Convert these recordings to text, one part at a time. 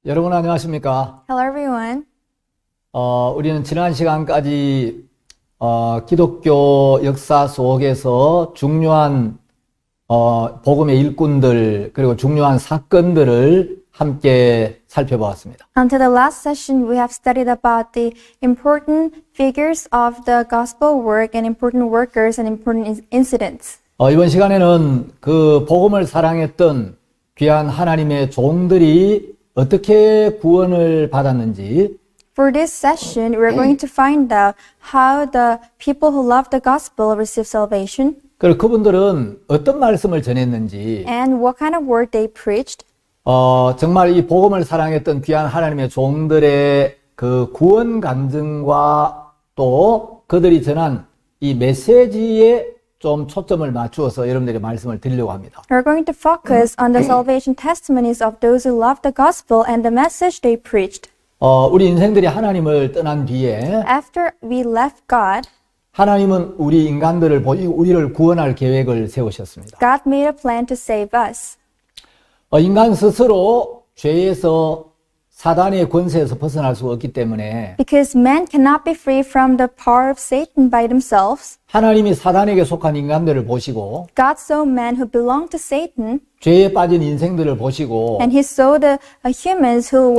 여러분 안녕하십니까? Hello, everyone. 우리는 지난 시간까지 기독교 역사 속에서 중요한 복음의 일꾼들 그리고 중요한 사건들을 함께 살펴보았습니다. Until the last session, we have studied about the important figures of the gospel work and important workers and important incidents. 이번 시간에는 그 복음을 사랑했던 귀한 하나님의 종들이 어떻게 구원을 받았는지 For this session, we're going to find out how the people who love the gospel receive salvation 그리고 그분들은 어떤 말씀을 전했는지 and what kind of word they preached. 정말 이 복음을 사랑했던 귀한 하나님의 종들의 그 구원 간증과 또 그들이 전한 이 메시지에 좀 초점을 맞추어서 여러분들에게 말씀을 드리려고 합니다. We're going to focus on the salvation testimonies of those who love the gospel and the message they preached. 우리 인생들이 하나님을 떠난 뒤에 After we left God, 하나님은 우리 인간들을 보시고 우리를 구원할 계획을 세우셨습니다. God made a plan to save us. 인간 스스로 죄에서 사단의 권세에서 벗어날 수가 없기 때문에 Because men cannot be free from the power of Satan by themselves, 하나님이 사단에게 속한 인간들을 보시고 God saw men who belonged to Satan, 죄에 빠진 인생들을 보시고 and He saw the humans who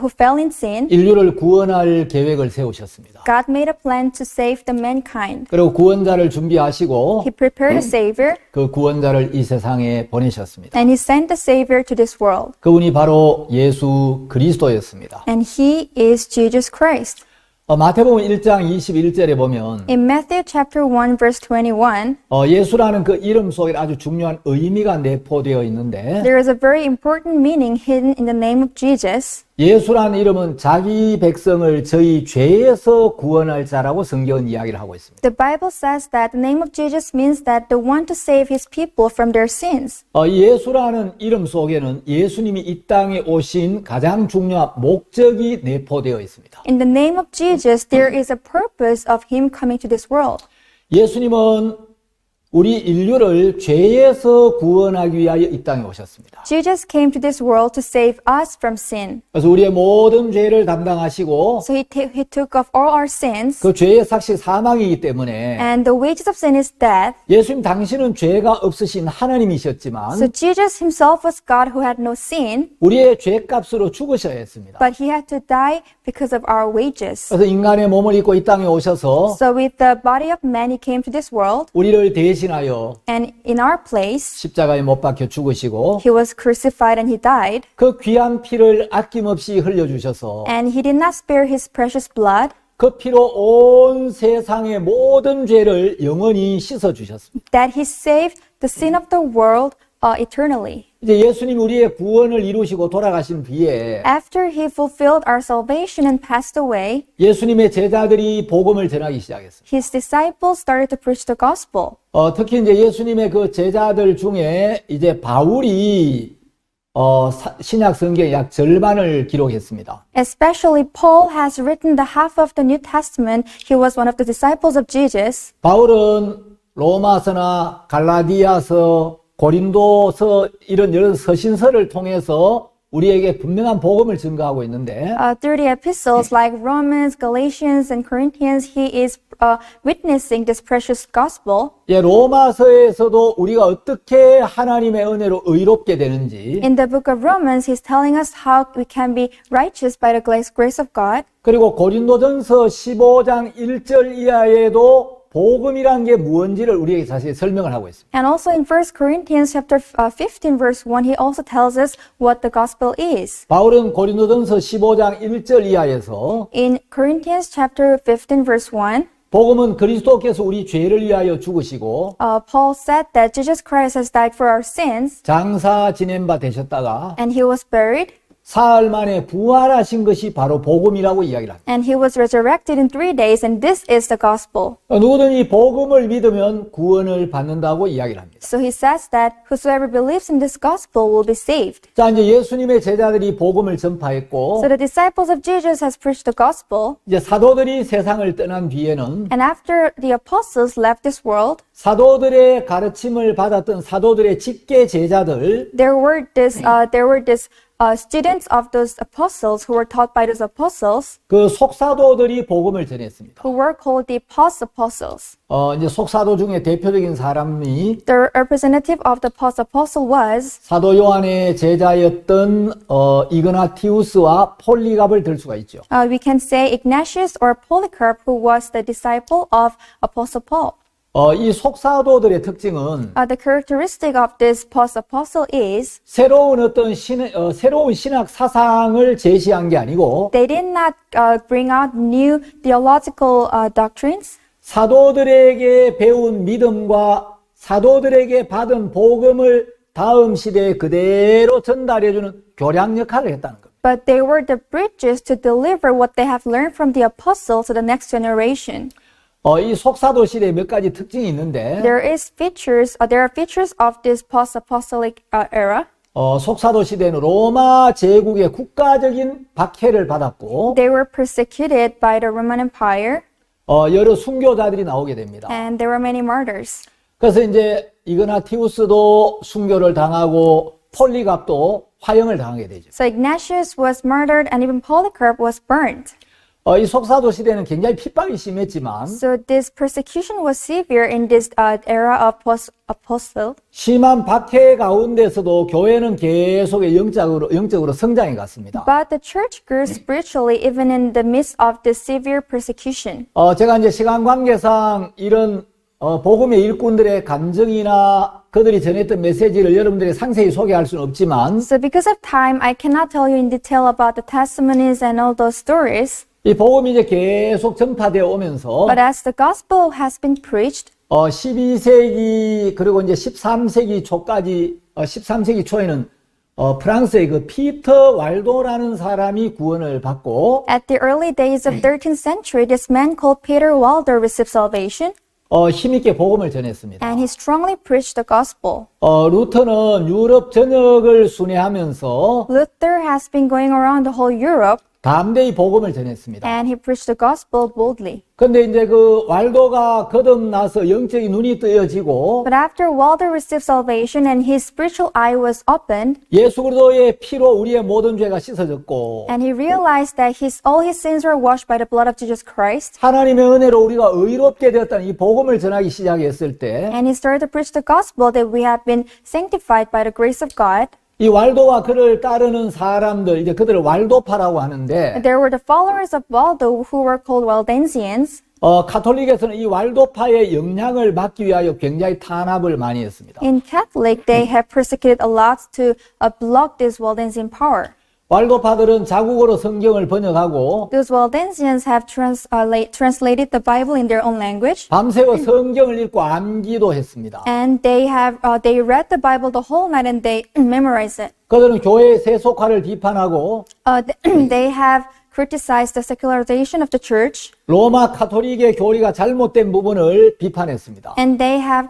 fell in sin. 인류를 구원할 계획을 세우셨습니다. God made a plan to save the mankind. 그리고 구원자를 준비하시고 He prepared a savior, 그 구원자를 이 세상에 보내셨습니다. and He sent the savior to this world. 그분이 바로 예수 그리스도였습니다. And He is Jesus Christ. 마태복음 1장 21절에 보면 In Matthew chapter 1 verse 21, 예수라는 그 이름 속에 아주 중요한 의미가 내포되어 있는데 there is a very important meaning hidden in the name of Jesus. 예수라는 이름은 자기 백성을 저희 죄에서 구원할 자라고 성경은 이야기를 하고 있습니다. The Bible says that the name of Jesus means that the one to save His people from their sins. 예수라는 이름 속에는 예수님이 이 땅에 오신 가장 중요한 목적이 내포되어 있습니다. In the name of Jesus, there is a purpose of Him coming to this world. 예수님은 우리 인류를 죄에서 구원하기 위하여 이 땅에 오셨습니다. Jesus came to this world to save us from sin. 그래서 우리의 모든 죄를 담당하시고 So He took off all our sins, 그 죄의 삭시 사망이기 때문에 and the wages of sin is death. 예수님 당신은 죄가 없으신 하나님이셨지만 So Jesus Himself was God who had no sin, 우리의 죄값으로 죽으셔야 했습니다. but He had to die because of our wages. 그래서 인간의 몸을 입고 이 땅에 오셔서 So with the body of man, He came to this world, 우리를 대신하여 and in our place, 십자가에 못 박혀 죽으시고 He was crucified and He died, 그 귀한 피를 아낌없이 흘려주셔서 and He did not spare His precious blood. 그 피로 온 세상의 모든 죄를 영원히 씻어주셨습니다. That He saved the sin of the world eternally. 이제 예수님 우리의 구원을 이루시고 돌아가신 뒤에 After He fulfilled our salvation and passed away, 예수님의 제자들이 복음을 전하기 시작했습니다. His disciples started to preach the gospel. 특히 이제 예수님의 그 제자들 중에 이제 바울이 신약 성경의 약 절반을 기록했습니다. Especially Paul has written the half of the New Testament. He was one of the disciples of Jesus. 바울은 로마서나 갈라디아서, 고린도서 이런 여러 서신서를 통해서 우리에게 분명한 복음을 증거하고 있는데 Through the epistles like Romans, Galatians, and Corinthians, he is witnessing this precious gospel. 로마서에서도 우리가 어떻게 하나님의 은혜로 의롭게 되는지 In the book of Romans, he's telling us how we can be righteous by the grace of God. 그리고 고린도전서 15장 1절 이하에도 복음이란 게 무엇인지를 우리에게 자세히 설명을 하고 있습니다. And also in 1 Corinthians chapter 15 verse 1, he also tells us what the gospel is. 바울은 고린도전서 15장 1절 이하에서 In Corinthians chapter 15 verse 1, 복음은 그리스도께서 우리 죄를 위하여 죽으시고 Paul said that Jesus Christ has died for our sins, 장사 지낸 바 되셨다가 and he was buried, 사흘 만에 부활하신 것이 바로 복음이라고 이야기를 합니다. and he was resurrected in 3 days, and this is the gospel. 누구든지 복음을 믿으면 구원을 받는다고 이야기를 합니다. So he says that whosoever believes in this gospel will be saved. 자, 이제 예수님의 제자들이 복음을 전파했고 So the disciples of Jesus has preached the gospel, 이제 사도들이 세상을 떠난 뒤에는 and after the apostles left this world, 사도들의 가르침을 받았던 사도들의 직계 제자들 there were this students of those apostles who were taught by those apostles 그 속사도들이 복음을 전했습니다. who were called the apostles. 이제 속사도 중에 대표적인 사람이 The representative of the apostle was 사도 요한의 제자였던 이그나티우스와 폴리갑을 들 수가 있죠. we can say Ignatius or Polycarp, who was the disciple of Apostle Paul. 이 속사도들의 특징은 The characteristic of this apostle is 새로운 어떤 새로운 신학 사상을 제시한 게 아니고 they did not bring out new theological doctrines. 사도들에게 배운 믿음과 사도들에게 받은 복음을 다음 시대에 그대로 전달해주는 교량 역할을 했다는 겁니다. But they were the bridges to deliver what they have learned from the apostles to the next generation. 이 속사도 시대에 몇 가지 특징이 있는데 There are features of this post-apostolic era. 속사도 시대는 로마 제국의 국가적인 박해를 받았고 They were persecuted by the Roman Empire, 여러 순교자들이 나오게 됩니다. and there were many martyrs. 그래서 이제 이그나티우스도 순교를 당하고 폴리갑도 화형을 당하게 되죠. So Ignatius was murdered, and even Polycarp was burned. 이 속사도 시대는 굉장히 핍박이 심했지만 So this persecution was severe in this era of post-apostle. 심한 박해 가운데서도 교회는 계속 영적으로 성장해 갔습니다. But the church grew spiritually even in the midst of this severe persecution. 제가 이제 시간 관계상 이런 복음의 일꾼들의 감정이나 그들이 전했던 메시지를 여러분들이 상세히 소개할 수는 없지만 So because of time, I cannot tell you in detail about the testimonies and all those stories. 이 복음이 이제 계속 전파되어 오면서 But as the gospel has been preached, 12세기 그리고 이제 13세기 초까지 13세기 초에는 프랑스의 그 피터 왈도라는 사람이 구원을 받고 at the early days of 13th century, this man called Peter Waldo received salvation, 힘있게 복음을 전했습니다. and he strongly preached the gospel. 루터는 유럽 전역을 순회하면서 Luther has been going around the whole Europe, 담대히 복음을 전했습니다. and he preached the gospel boldly. 근데 이제 그 왈도가 거듭나서 영적인 눈이 뜨여지고 But after Waldo received salvation and his spiritual eye was opened, 예수 그리스도의 피로 우리의 모든 죄가 씻어졌고 and he realized that all his sins were washed by the blood of Jesus Christ, 하나님의 은혜로 우리가 의롭게 되었다는 이 복음을 전하기 시작했을 때 and he started to preach the gospel that we have been sanctified by the grace of God. 이 왈도와 그를 따르는 사람들, 이제 그들을 왈도파라고 하는데, There were the followers of Waldo who were called Waldensians. 가톨릭에서는 이 왈도파의 영향을 막기 위하여 굉장히 탄압을 많이 했습니다. In Catholic, they have persecuted a lot to block this Waldensian power. 왈도파들은 자국어로 성경을 번역하고 Those Waldensians have translated the Bible in their own language, 밤새워 성경을 읽고 암기도 했습니다. and they read the Bible the whole night and they memorized it. 그들은 교회의 세속화를 비판하고 They have criticized the secularization of the church, 로마 카톨릭의 교리가 잘못된 부분을 비판했습니다. and they have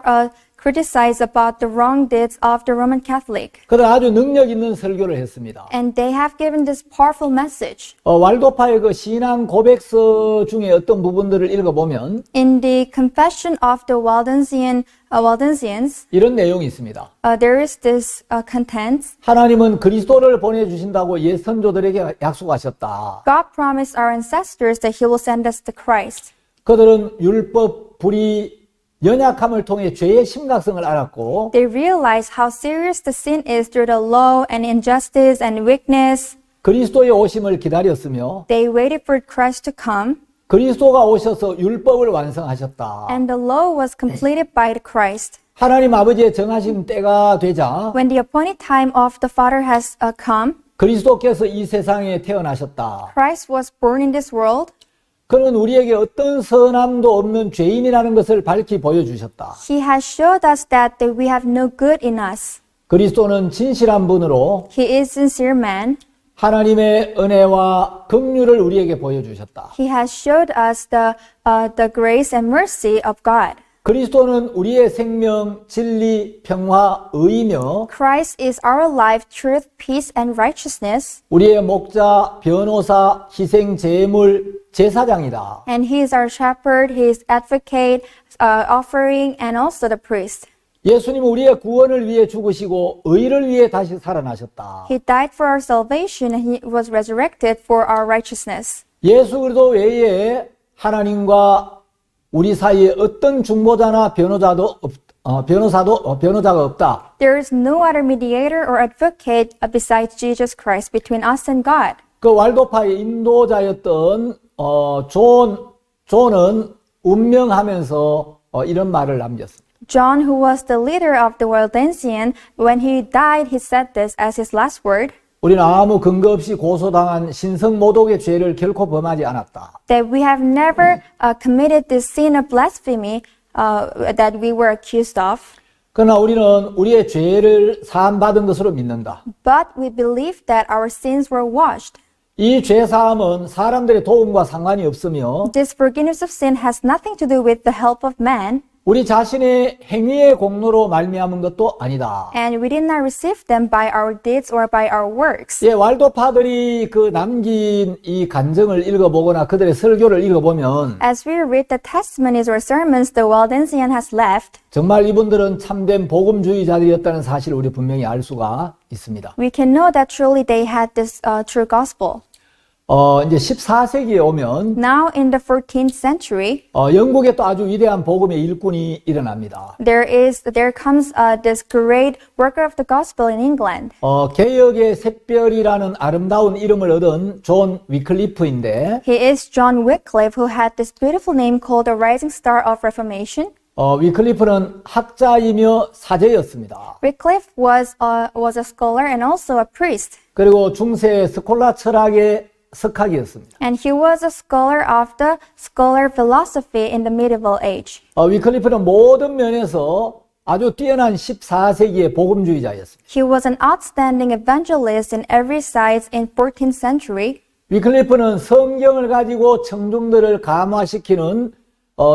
criticized about the wrong deeds of the Roman Catholic. 그들은 아주 능력 있는 설교를 했습니다. And they have given this powerful message. 왈도파의 그 신앙 고백서 중에 어떤 부분들을 읽어보면 In the Confession of the Waldensians, 이런 내용이 있습니다. there is this content. 하나님은 그리스도를 보내주신다고 옛 선조들에게 약속하셨다. God promised our ancestors that He will send us the Christ. 그들은 율법, 불의, 연약함을 통해 죄의 심각성을 알았고 They realized how serious the sin is through the law and injustice and weakness. 그리스도의 오심을 기다렸으며 They waited for Christ to come, 그리스도가 오셔서 율법을 완성하셨다. and the law was completed by the Christ. 하나님 아버지의 정하신 때가 되자 When the appointed time of the Father has come, 그리스도께서 이 세상에 태어나셨다. Christ was born in this world. 그는 우리에게 어떤 선함도 없는 죄인이라는 것을 밝히 보여주셨다. He has showed us that we have no good in us. 그리스도는 진실한 분으로 He is sincere man. 하나님의 은혜와 긍휼을 우리에게 보여주셨다. He has showed us the grace and mercy of God. 그리스도는 우리의 생명, 진리, 평화, 의이며 Christ is our life, truth, peace, and righteousness. 우리의 목자, 변호사, 희생, 제물, 제사장이다. And He is our shepherd, He is advocate, offering, and also the priest. 예수님은 우리의 구원을 위해 죽으시고 의를 위해 다시 살아나셨다. He died for our salvation and he was resurrected for our righteousness. 예수 그리스도 외에 하나님과 우리 사이에 어떤 중보자나 변호자가 없다. There is no other mediator or advocate besides Jesus Christ between us and God. 그 왈도파의 인도자였던 존은 운명하면서 이런 말을 남겼습니다. John, who was the leader of the Waldensian, when he died, he said this as his last word, 우리는 아무 근거 없이 고소당한 신성모독의 죄를 결코 범하지 않았다. that we have never committed this sin of blasphemy that we were accused of, 그러나 우리는 우리의 죄를 사함받은 것으로 믿는다. but we believe that our sins were washed. 이 죄사함은 사람들의 도움과 상관이 없으며 This forgiveness of sin has nothing to do with the help of man, 우리 자신의 행위의 공로로 말미암은 것도 아니다. and we did not receive them by our deeds or by our works. 예, 왈도파들이 그 남긴 이 간증을 읽어보거나 그들의 설교를 읽어보면 As we read the testimonies or sermons the Waldensian has left, 정말 이분들은 참된 복음주의자들이었다는 사실을 우리 분명히 알 수가 있습니다. we can know that truly they had this true gospel. 이제 14세기에 오면 Now in the 14th century, 영국에 또 아주 위대한 복음의 일꾼이 일어납니다. there comes this great worker of the gospel in England. 개혁의 샛별이라는 아름다운 이름을 얻은 존 위클리프인데 He is John Wycliffe, who had this beautiful name called the Rising Star of Reformation. 위클리프는 학자이며 사제였습니다. Wycliffe was a scholar and also a priest, 그리고 중세 스콜라 철학의 석학이었습니다. and he was a scholar of the scholar philosophy in the medieval age. 위클리프는 모든 면에서 아주 뛰어난 14세기의 복음주의자였습니다. He was an outstanding evangelist in every side in 14th century. 위클리프는 성경을 가지고 청중들을 감화시키는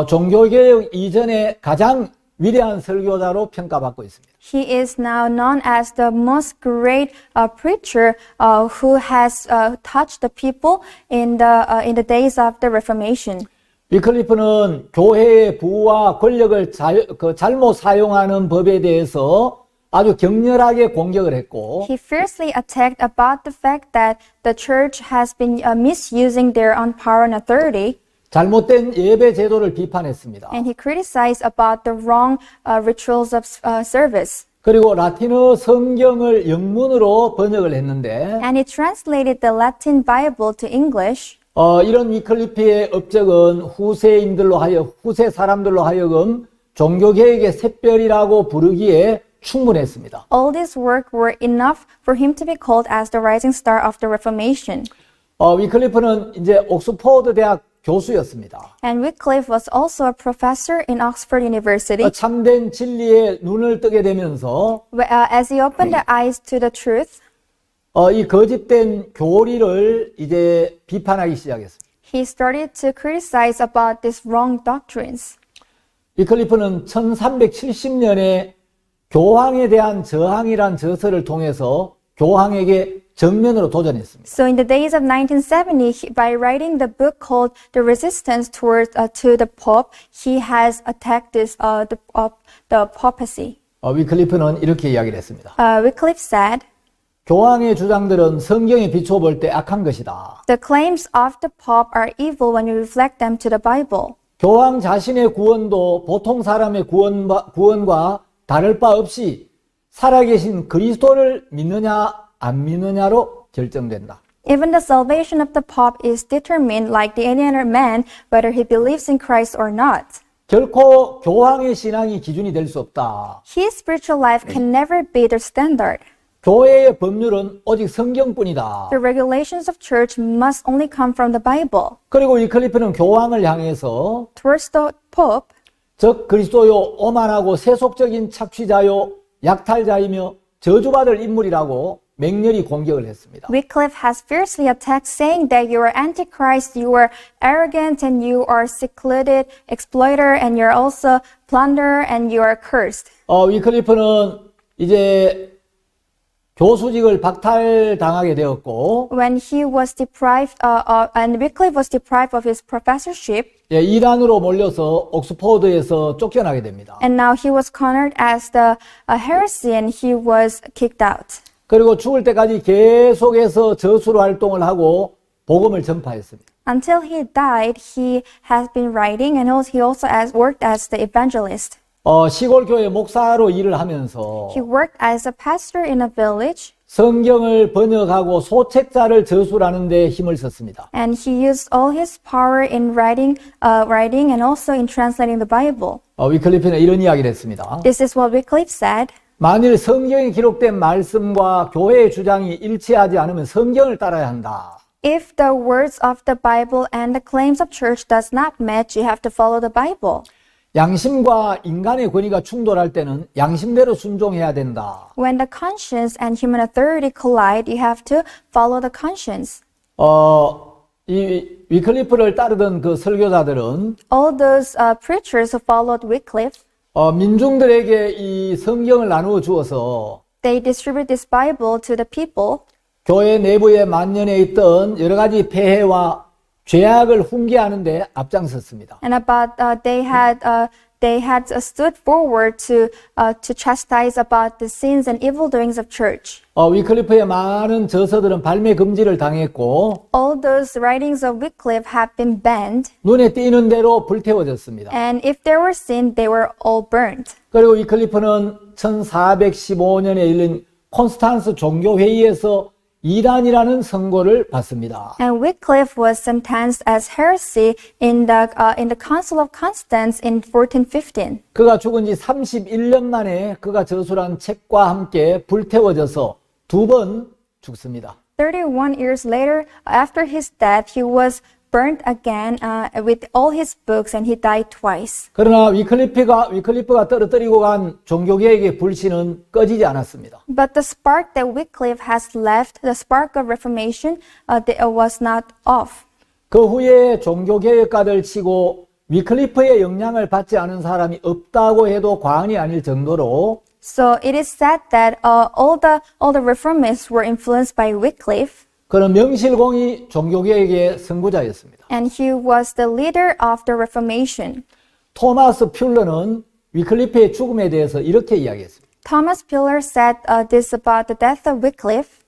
종교개혁 이전에 가장 위대한 설교자로 평가받고 있습니다. He is now known as the most great preacher who has touched the people in the days of the Reformation. 위클리프는 교회의 부와 권력을 잘못 사용하는 법에 대해서 아주 격렬하게 공격을 했고 He fiercely attacked about the fact that the church has been misusing their own power and authority. 잘못된 예배 제도를 비판했습니다. And he criticized about the wrong rituals of service. 그리고 라틴어 성경을 영문으로 번역을 했는데 And he translated the Latin Bible to English. 이런 위클리프의 업적은 후세 사람들로 하여금 종교개혁의 샛별이라고 부르기에 충분했습니다. All this work were enough for him to be called as the rising star of the Reformation. 위클리프는 이제 옥스퍼드 대학 교수였습니다. And Wycliffe was also a professor in Oxford University. 참된 진리에 눈을 뜨게 되면서 As he opened the eyes to the truth, 이 거짓된 교리를 이제 비판하기 시작했습니다. he started to criticize about these wrong doctrines. 위클리프는 1370년에 교황에 대한 저항이란 저서를 통해서 교황에게 정면으로 도전했습니다. So in the days of 1970, by writing the book called The Resistance Towards to the Pope, he has attacked the papacy. 위클리프는 이렇게 이야기를 했습니다. Wycliffe said, 교황의 주장들은 성경에 비춰볼 때 악한 것이다. the claims of the Pope are evil when you reflect them to the Bible. 교황 자신의 구원도 보통 사람의 구원과 다를 바 없이 살아계신 그리스도를 믿느냐 안 믿느냐로 결정된다. Even the salvation of the Pope is determined like the any other man, whether he believes in Christ or not. 결코 교황의 신앙이 기준이 될 수 없다. His spiritual life can never be the standard. 교회의 법률은 오직 성경뿐이다. The regulations of church must only come from the Bible. 그리고 위클리프는 교황을 향해서 Towards the Pope, 적 그리스도요 오만하고 세속적인 착취자요 약탈자이며 저주받을 인물이라고 맹렬히 공격을 했습니다. Wycliffe has fiercely attacked, saying that you are antichrist, you are arrogant, and you are secluded exploiter, and you're also plunderer, and you are cursed. 위클리프는 이제 교수직을 박탈당하게 되었고, When he was deprived, and Wycliffe was deprived of his professorship, 예, 이란으로 몰려서 옥스퍼드에서 쫓겨나게 됩니다. and now he was cornered as the heresy, and he was kicked out. 그리고 죽을 때까지 계속해서 저술 활동을 하고 복음을 전파했습니다. Until he died, he has been writing, and he also worked as the evangelist. 시골 교회 목사로 일을 하면서 He worked as a pastor in a village, 성경을 번역하고 소책자를 저술하는 데 힘을 썼습니다. and he used all his power in writing and also in translating the Bible. 위클리프는 이런 이야기를 했습니다. This is what Wycliffe said. 만일 성경에 기록된 말씀과 교회의 주장이 일치하지 않으면 성경을 따라야 한다. If the words of the Bible and the claims of church does not match, you have to follow the Bible. 양심과 인간의 권위가 충돌할 때는 양심대로 순종해야 된다. When the conscience and human authority collide, you have to follow the conscience. 이 위클리프를 따르던 그 설교자들은 All those preachers who followed Wycliffe, 민중들에게 이 성경을 나누어 주어서 they distribute this Bible to the people, 교회 내부에 만연해 있던 여러 가지 폐해와 죄악을 훈계하는데 앞장섰습니다. and they had stood forward to chastise about the sins and evil doings of church. 위클리프의 많은 저서들은 발매 금지를 당했고 All those writings of Wycliffe have been banned, 눈에 띄는 대로 불태워졌습니다. and if they were sin, they were all burnt. 그리고 위클리프는 1415년에 열린 콘스탄스 종교회의에서 이단이라는 선고를 받습니다. And Wycliffe was sentenced as heresy in the Council of Constance in 1415. 그가 죽은 지 31년 만에 그가 저술한 책과 함께 불태워져서 2번 죽습니다. 31 years later, after his death, he was burnt again with all his books, and he died twice. 그러나 위클리프가 떨어뜨리고 간 종교개혁의 불씨는 꺼지지 않았습니다. But the spark that Wycliffe has left, the spark of Reformation, was not off. 그 후에 종교개혁가들 치고 위클리프의 영향을 받지 않은 사람이 없다고 해도 과언이 아닐 정도로 So it is said that all the Reformists were influenced by Wycliffe, 그는 명실공히 종교개혁의 선구자였습니다. and he was the leader of the Reformation. 토마스 퓰러는 위클리프의 죽음에 대해서 이렇게 이야기했습니다. Thomas Piller said this about the death of Wycliffe.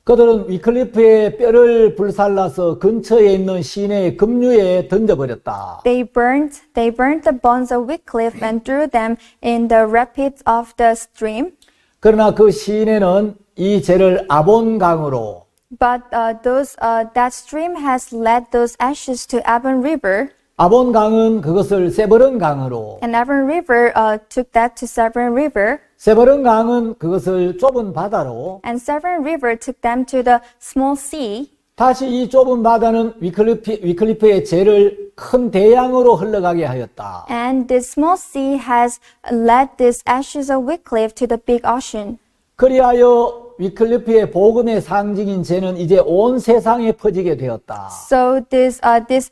그들은 위클리프의 뼈를 불살라서 근처에 있는 시내의 급류에 던져버렸다. They burnt the bones of Wycliffe and threw them in the rapids of the stream. 그러나 그 시내는 이 죄를 아본강으로 But that stream has led those ashes to Avon River, 아본강은 그것을 세버른강으로 and Avon River took that to Severn River, 세버른강은 그것을 좁은 바다로 and Severn River took them to the small sea. 다시 이 좁은 바다는 위클리프의 죄를 큰 대양으로 흘러가게 하였다. And this small sea has led these ashes of Wycliffe to the big ocean. 그리하여 위클리프의 복음의 상징인 죄는 이제 온 세상에 퍼지게 되었다. So this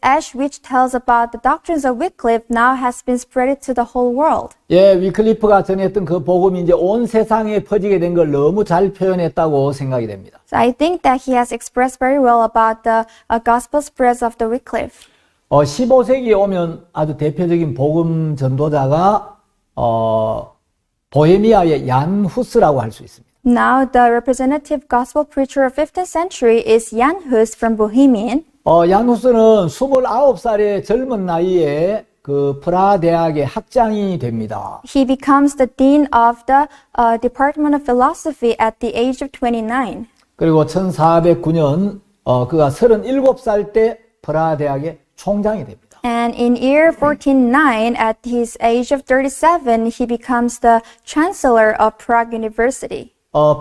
ash which tells about the doctrines of Wycliffe now has been spread to the whole world. 예, 위클리프가 전했던 그 복음이 이제 온 세상에 퍼지게 된 걸 너무 잘 표현했다고 생각이 됩니다. So I think that he has expressed very well about the gospel spreads of the Wycliffe. 15세기에 오면 아주 대표적인 복음 전도자가 보헤미아의 얀 후스라고 할 수 있습니다. Now the representative gospel preacher of 15th century is Jan Hus from Bohemian. 얀 후스는 29살의 젊은 나이에 그 프라하 대학의 학장이 됩니다. He becomes the dean of the Department of Philosophy at the age of 29. 그리고 1409년 그가 37살 때 프라하 대학의 총장이 됩니다. And in year 1409, at his age of 37, he becomes the chancellor of Prague University.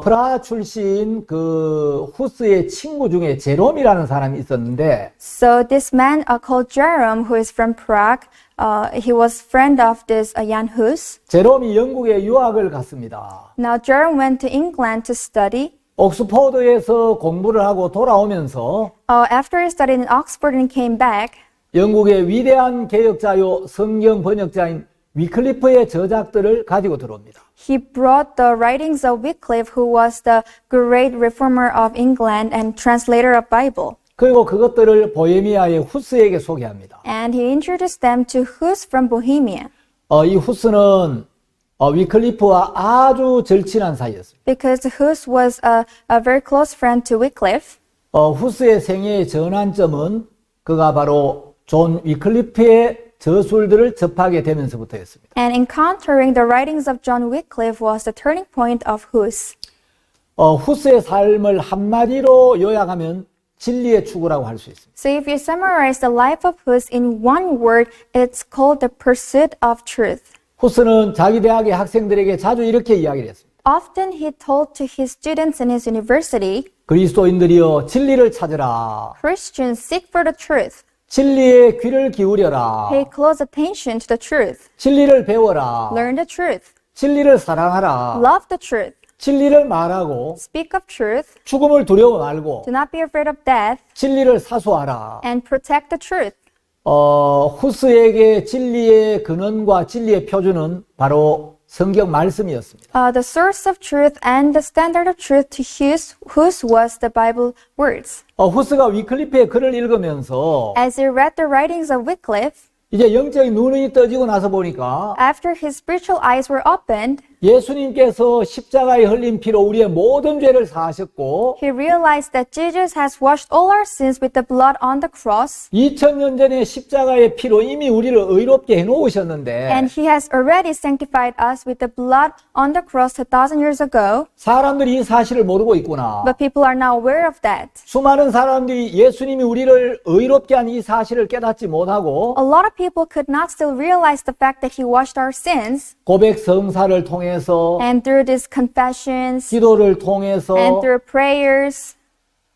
프라하 출신 그 후스의 친구 중에 제롬이라는 사람이 있었는데 So this man called Jerome, who is from Prague, he was friend of this Jan Hus. 제롬이 영국에 유학을 갔습니다. Now Jerome went to England to study. 옥스퍼드에서 공부를 하고 돌아오면서 After he studied in Oxford and came back, 영국의 위대한 개혁자요 성경 번역자인 위클리프의 저작들을 가지고 들어옵니다. He brought the writings of Wycliffe, who was the great reformer of England and translator of Bible. 그리고 그것들을 보헤미아의 후스에게 소개합니다. And he introduced them to Hus from Bohemia. 이 후스는 위클리프와 아주 절친한 사이였습니다. Because Hus was a very close friend to Wycliffe. 후스의 생애의 전환점은 그가 바로 존 위클리프의 저술들을 접하게 되면서부터였습니다. And encountering the writings of John Wycliffe was the turning point of Hus. 후스의 삶을 한마디로 요약하면 진리의 추구라고 할 수 있습니다. So if you summarize the life of Hus in one word, it's called the pursuit of truth. 후스는 자기 대학의 학생들에게 자주 이렇게 이야기를 했습니다. Often he told to his students in his university, 그리스도인들이여 진리를 찾으라. Christians, seek for the truth. 진리에 귀를 기울여라. Pay close attention to the truth. 진리를 배워라. Learn the truth. 진리를 사랑하라. Love the truth. 진리를 말하고 Speak of truth. 죽음을 두려워 말고 Do not be afraid of death. 진리를 사수하라. And protect the truth. 후스에게 진리의 근원과 진리의 표준은 바로 성경 말씀이었습니다. The source of truth and the standard of truth to Hus was the Bible words. 후스가 위클리프의 글을 읽으면서 As he read the writings of Wycliffe, 이제 영적인 눈이 떠지고 나서 보니까 after his spiritual eyes were opened, 예수님께서 십자가에 흘린 피로 우리의 모든 죄를 사하셨고 he realized that Jesus has washed all our sins with the blood on the cross, 2000년 전에 십자가의 피로 이미 우리를 의롭게 해놓으셨는데 and he has already sanctified us with the blood on the cross 2,000 years ago, 사람들이 이 사실을 모르고 있구나. but people are now aware of that. 수많은 사람들이 예수님이 우리를 의롭게 한 이 사실을 깨닫지 못하고 A lot of people could not still realize the fact that he washed our sins, 고백 성사를 통해서 and through these confessions, 기도를 통해서 and through prayers,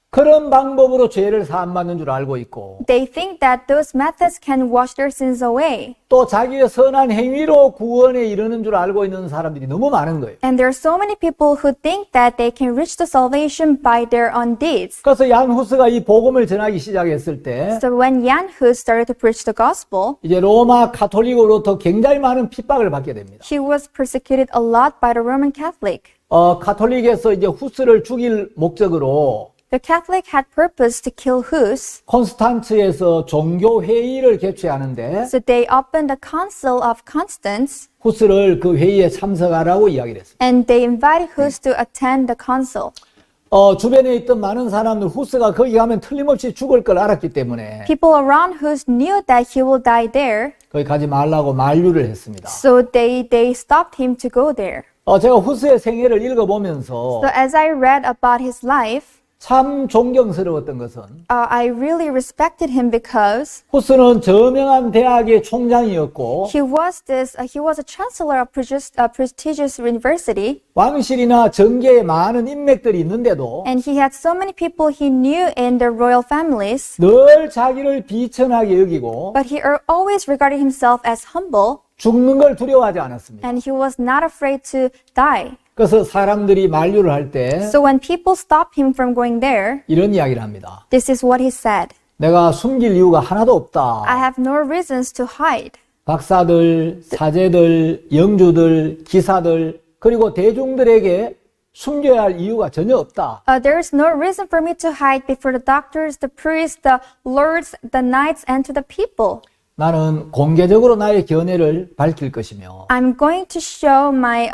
그런 방법으로 죄를 사함받는 줄 알고 있고 they think that those methods can wash their sins away. 또 자기의 선한 행위로 구원에 이르는 줄 알고 있는 사람들이 너무 많은 거예요. And there are so many people who think that they can reach the salvation by their own deeds. 그래서 얀 후스가 이 복음을 전하기 시작했을 때 So when Jan Hus started to preach the gospel, 이제 로마 가톨릭으로부터 굉장히 많은 핍박을 받게 됩니다. he was persecuted a lot by the Roman Catholic. 가톨릭에서 이제 후스를 죽일 목적으로 The Catholic had purpose to kill Hus, 콘스탄츠에서 종교 회의를 개최하는데 so they opened the Council of Constance, 후스를 그 회의에 참석하라고 이야기를 했습니다. and they invited Hus to attend the council. 주변에 있던 많은 사람들 후스가 거기 가면 틀림없이 죽을 걸 알았기 때문에 People around Hus knew that he will die there, 거기 가지 말라고 만류를 했습니다. so they stopped him to go there. 제가 후스의 생애를 읽어보면서 So as I read about his life, 참 존경스러웠던 것은 I really respected him because 후스는 저명한 대학의 총장이었고 he was a chancellor of prestigious university, 왕실이나 정계에 많은 인맥들이 있는데도 and he had so many people he knew in the royal families, 늘 자기를 비천하게 여기고 but he always regarded himself as humble, 죽는 걸 두려워하지 않았습니다. and he was not afraid to die. 그래서 사람들이 만류를 할 때 So when people stopped him from going there, 이런 이야기를 합니다. this is what he said: 내가 숨길 이유가 하나도 없다. I have no reasons to hide. 박사들, 사제들, 영주들, 기사들 그리고 대중들에게 숨겨야 할 이유가 전혀 없다. There is no reason for me to hide before the doctors, the priests, the lords, the knights, and to the people. 나는 공개적으로 나의 견해를 밝힐 것이며 I'm going to show my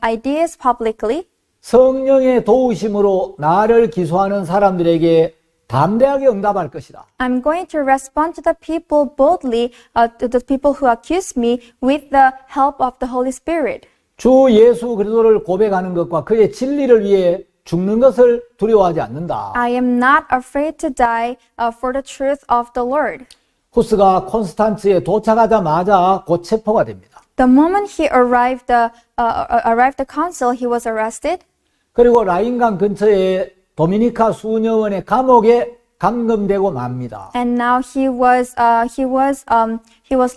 ideas publicly, 성령의 도우심으로 나를 기소하는 사람들에게 담대하게 응답할 것이다. I'm going to respond to the people boldly, to the people who accuse me with the help of the Holy Spirit. 주 예수 그리스도를 고백하는 것과 그의 진리를 위해 죽는 것을 두려워하지 않는다. I am not afraid to die for the truth of the Lord. 후스가 콘스탄츠에 도착하자마자 곧 체포가 됩니다. The moment he arrived the council, he was arrested, 그리고 라인강 근처에 도미니카 수녀원의 감옥에 감금되고 맙니다. and now he was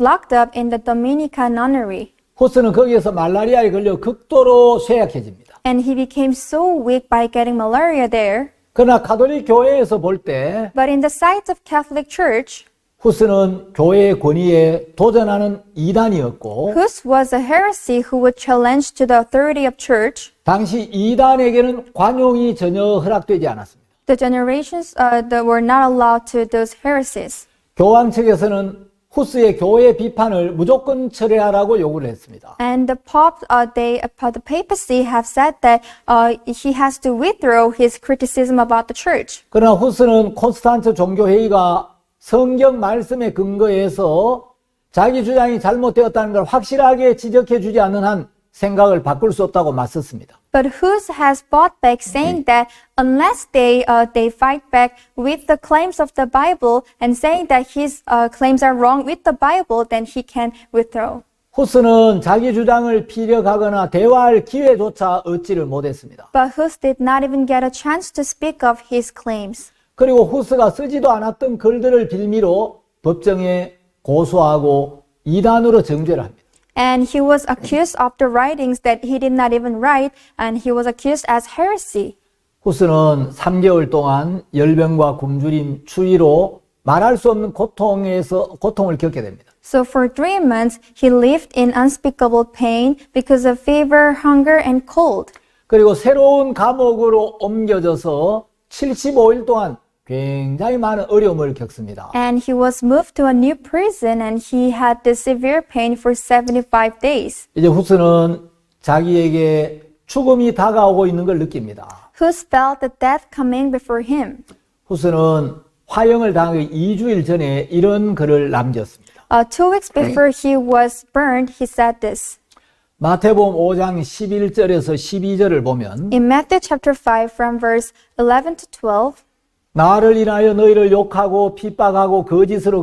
locked up in the Dominica nunnery, 후스는 거기에서 말라리아에 걸려 극도로 쇠약해집니다. and he became so weak by getting malaria there. 그러나 가톨릭 교회에서 볼 때 But in the sight of Catholic Church, 후스는 교회의 권위에 도전하는 이단이었고 Hus was a heresy who would challenge to the authority of church. 당시 이단에게는 관용이 전혀 허락되지 않았습니다. The generations that were not allowed to those heresies. 교황 측에서는 후스의 교회 비판을 무조건 철회하라고 요구를 했습니다. And the Pope, the papacy have said that he has to withdraw his criticism about the church. 그러나 후스는 콘스탄츠 종교회의가 성경 말씀에 근거해서 자기 주장이 잘못되었다는 걸 확실하게 지적해 주지 않는 한 생각을 바꿀 수 없다고 맞섰습니다. But Hus has fought back, saying that unless they fight back with the claims of the Bible and saying that his claims are wrong with the Bible, then he can withdraw. 후스는 자기 주장을 피력하거나 대화할 기회조차 얻지를 못했습니다. But Hus did not even get a chance to speak of his claims. 그리고 후스가 쓰지도 않았던 글들을 빌미로 법정에 고소하고 이단으로 정죄를 합니다. And he was accused of the writings that he did not even write, and he was accused as heresy. 후스는 3개월 동안 열병과 굶주림, 추위로 말할 수 없는 고통을 겪게 됩니다. So for 3 months, he lived in unspeakable pain because of fever, hunger, and cold. 그리고 새로운 감옥으로 옮겨져서 75일 동안 굉장히 많은 어려움을 겪습니다. And he was moved to a new prison, and he had this severe pain for 75 days. 이제 후스는 자기에게 죽음이 다가오고 있는 걸 느낍니다. Hus felt the death coming before him. 후스는 화형을 당하기 2주일 전에 이런 글을 남겼습니다. 2 weeks before he was burned, he said this. 마태복음 5장 11절에서 12절을 보면 In Matthew chapter 5, from verse 11 to 12, 나를 인하여 너희를 욕하고 핍박하고 거짓으로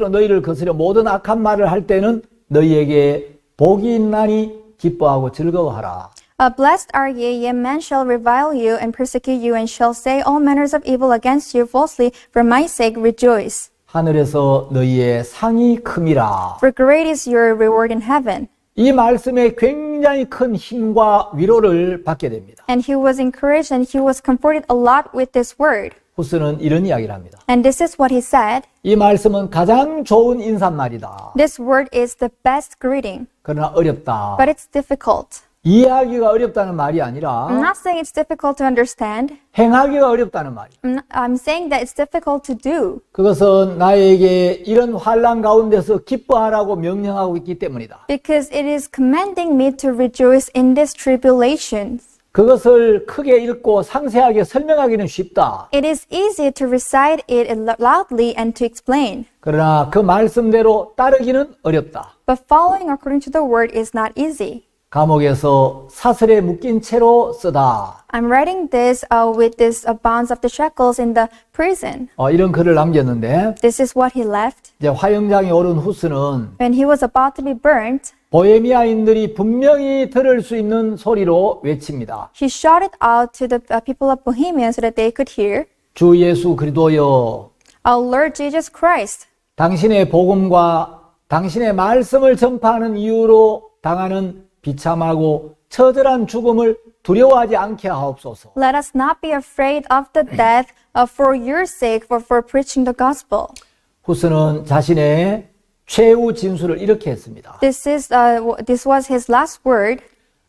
너희를 거스려 모든 악한 말을 할 때는 너희에게 복이 있나니 기뻐하고 즐거워하라. Blessed are ye, yet men shall revile you and persecute you, and shall say all manners of evil against you falsely. For my sake rejoice. 하늘에서 너희의 상이 큼이라. For great is your reward in heaven. 이 말씀에 굉장히 큰 힘과 위로를 받게 됩니다. And he was encouraged and he was comforted a lot with this word. 후스는 이런 이야기를 합니다. And this is what he said. 이 말씀은 가장 좋은 인사말이다. This word is the best greeting, 그러나 어렵다. but it's difficult. 이해하기가 어렵다는 말이 아니라 I'm not saying it's difficult to understand. 행하기가 어렵다는 말이에요. I'm saying that it's difficult to do. 그것은 나에게 이런 환난 가운데서 기뻐하라고 명령하고 있기 때문이다. Because it is commanding me to rejoice in these tribulations. 그것을 크게 읽고 상세하게 설명하기는 쉽다. It is easy to recite it loudly and to explain. 그러나 그 말씀대로 따르기는 어렵다. But following according to the word is not easy. 감옥에서 사슬에 묶인 채로 쓰다. I'm writing this with this bonds of the shackles in the prison. 이런 글을 남겼는데 This is what he left. 이제 화형장에 오른 후스는 When he was about to be burnt, 보헤미아인들이 분명히 들을 수 있는 소리로 외칩니다. he shouted out to the people of Bohemia so that they could hear, 주 예수 그리스도여, Our Lord Jesus Christ, 당신의 복음과 당신의 말씀을 전파하는 이유로 당하는 비참하고 처절한 죽음을 두려워하지 않게 하옵소서. let us not be afraid of the death for your sake, for preaching the gospel. 후스는 자신의 최후 진술을 이렇게 했습니다. This was his last word.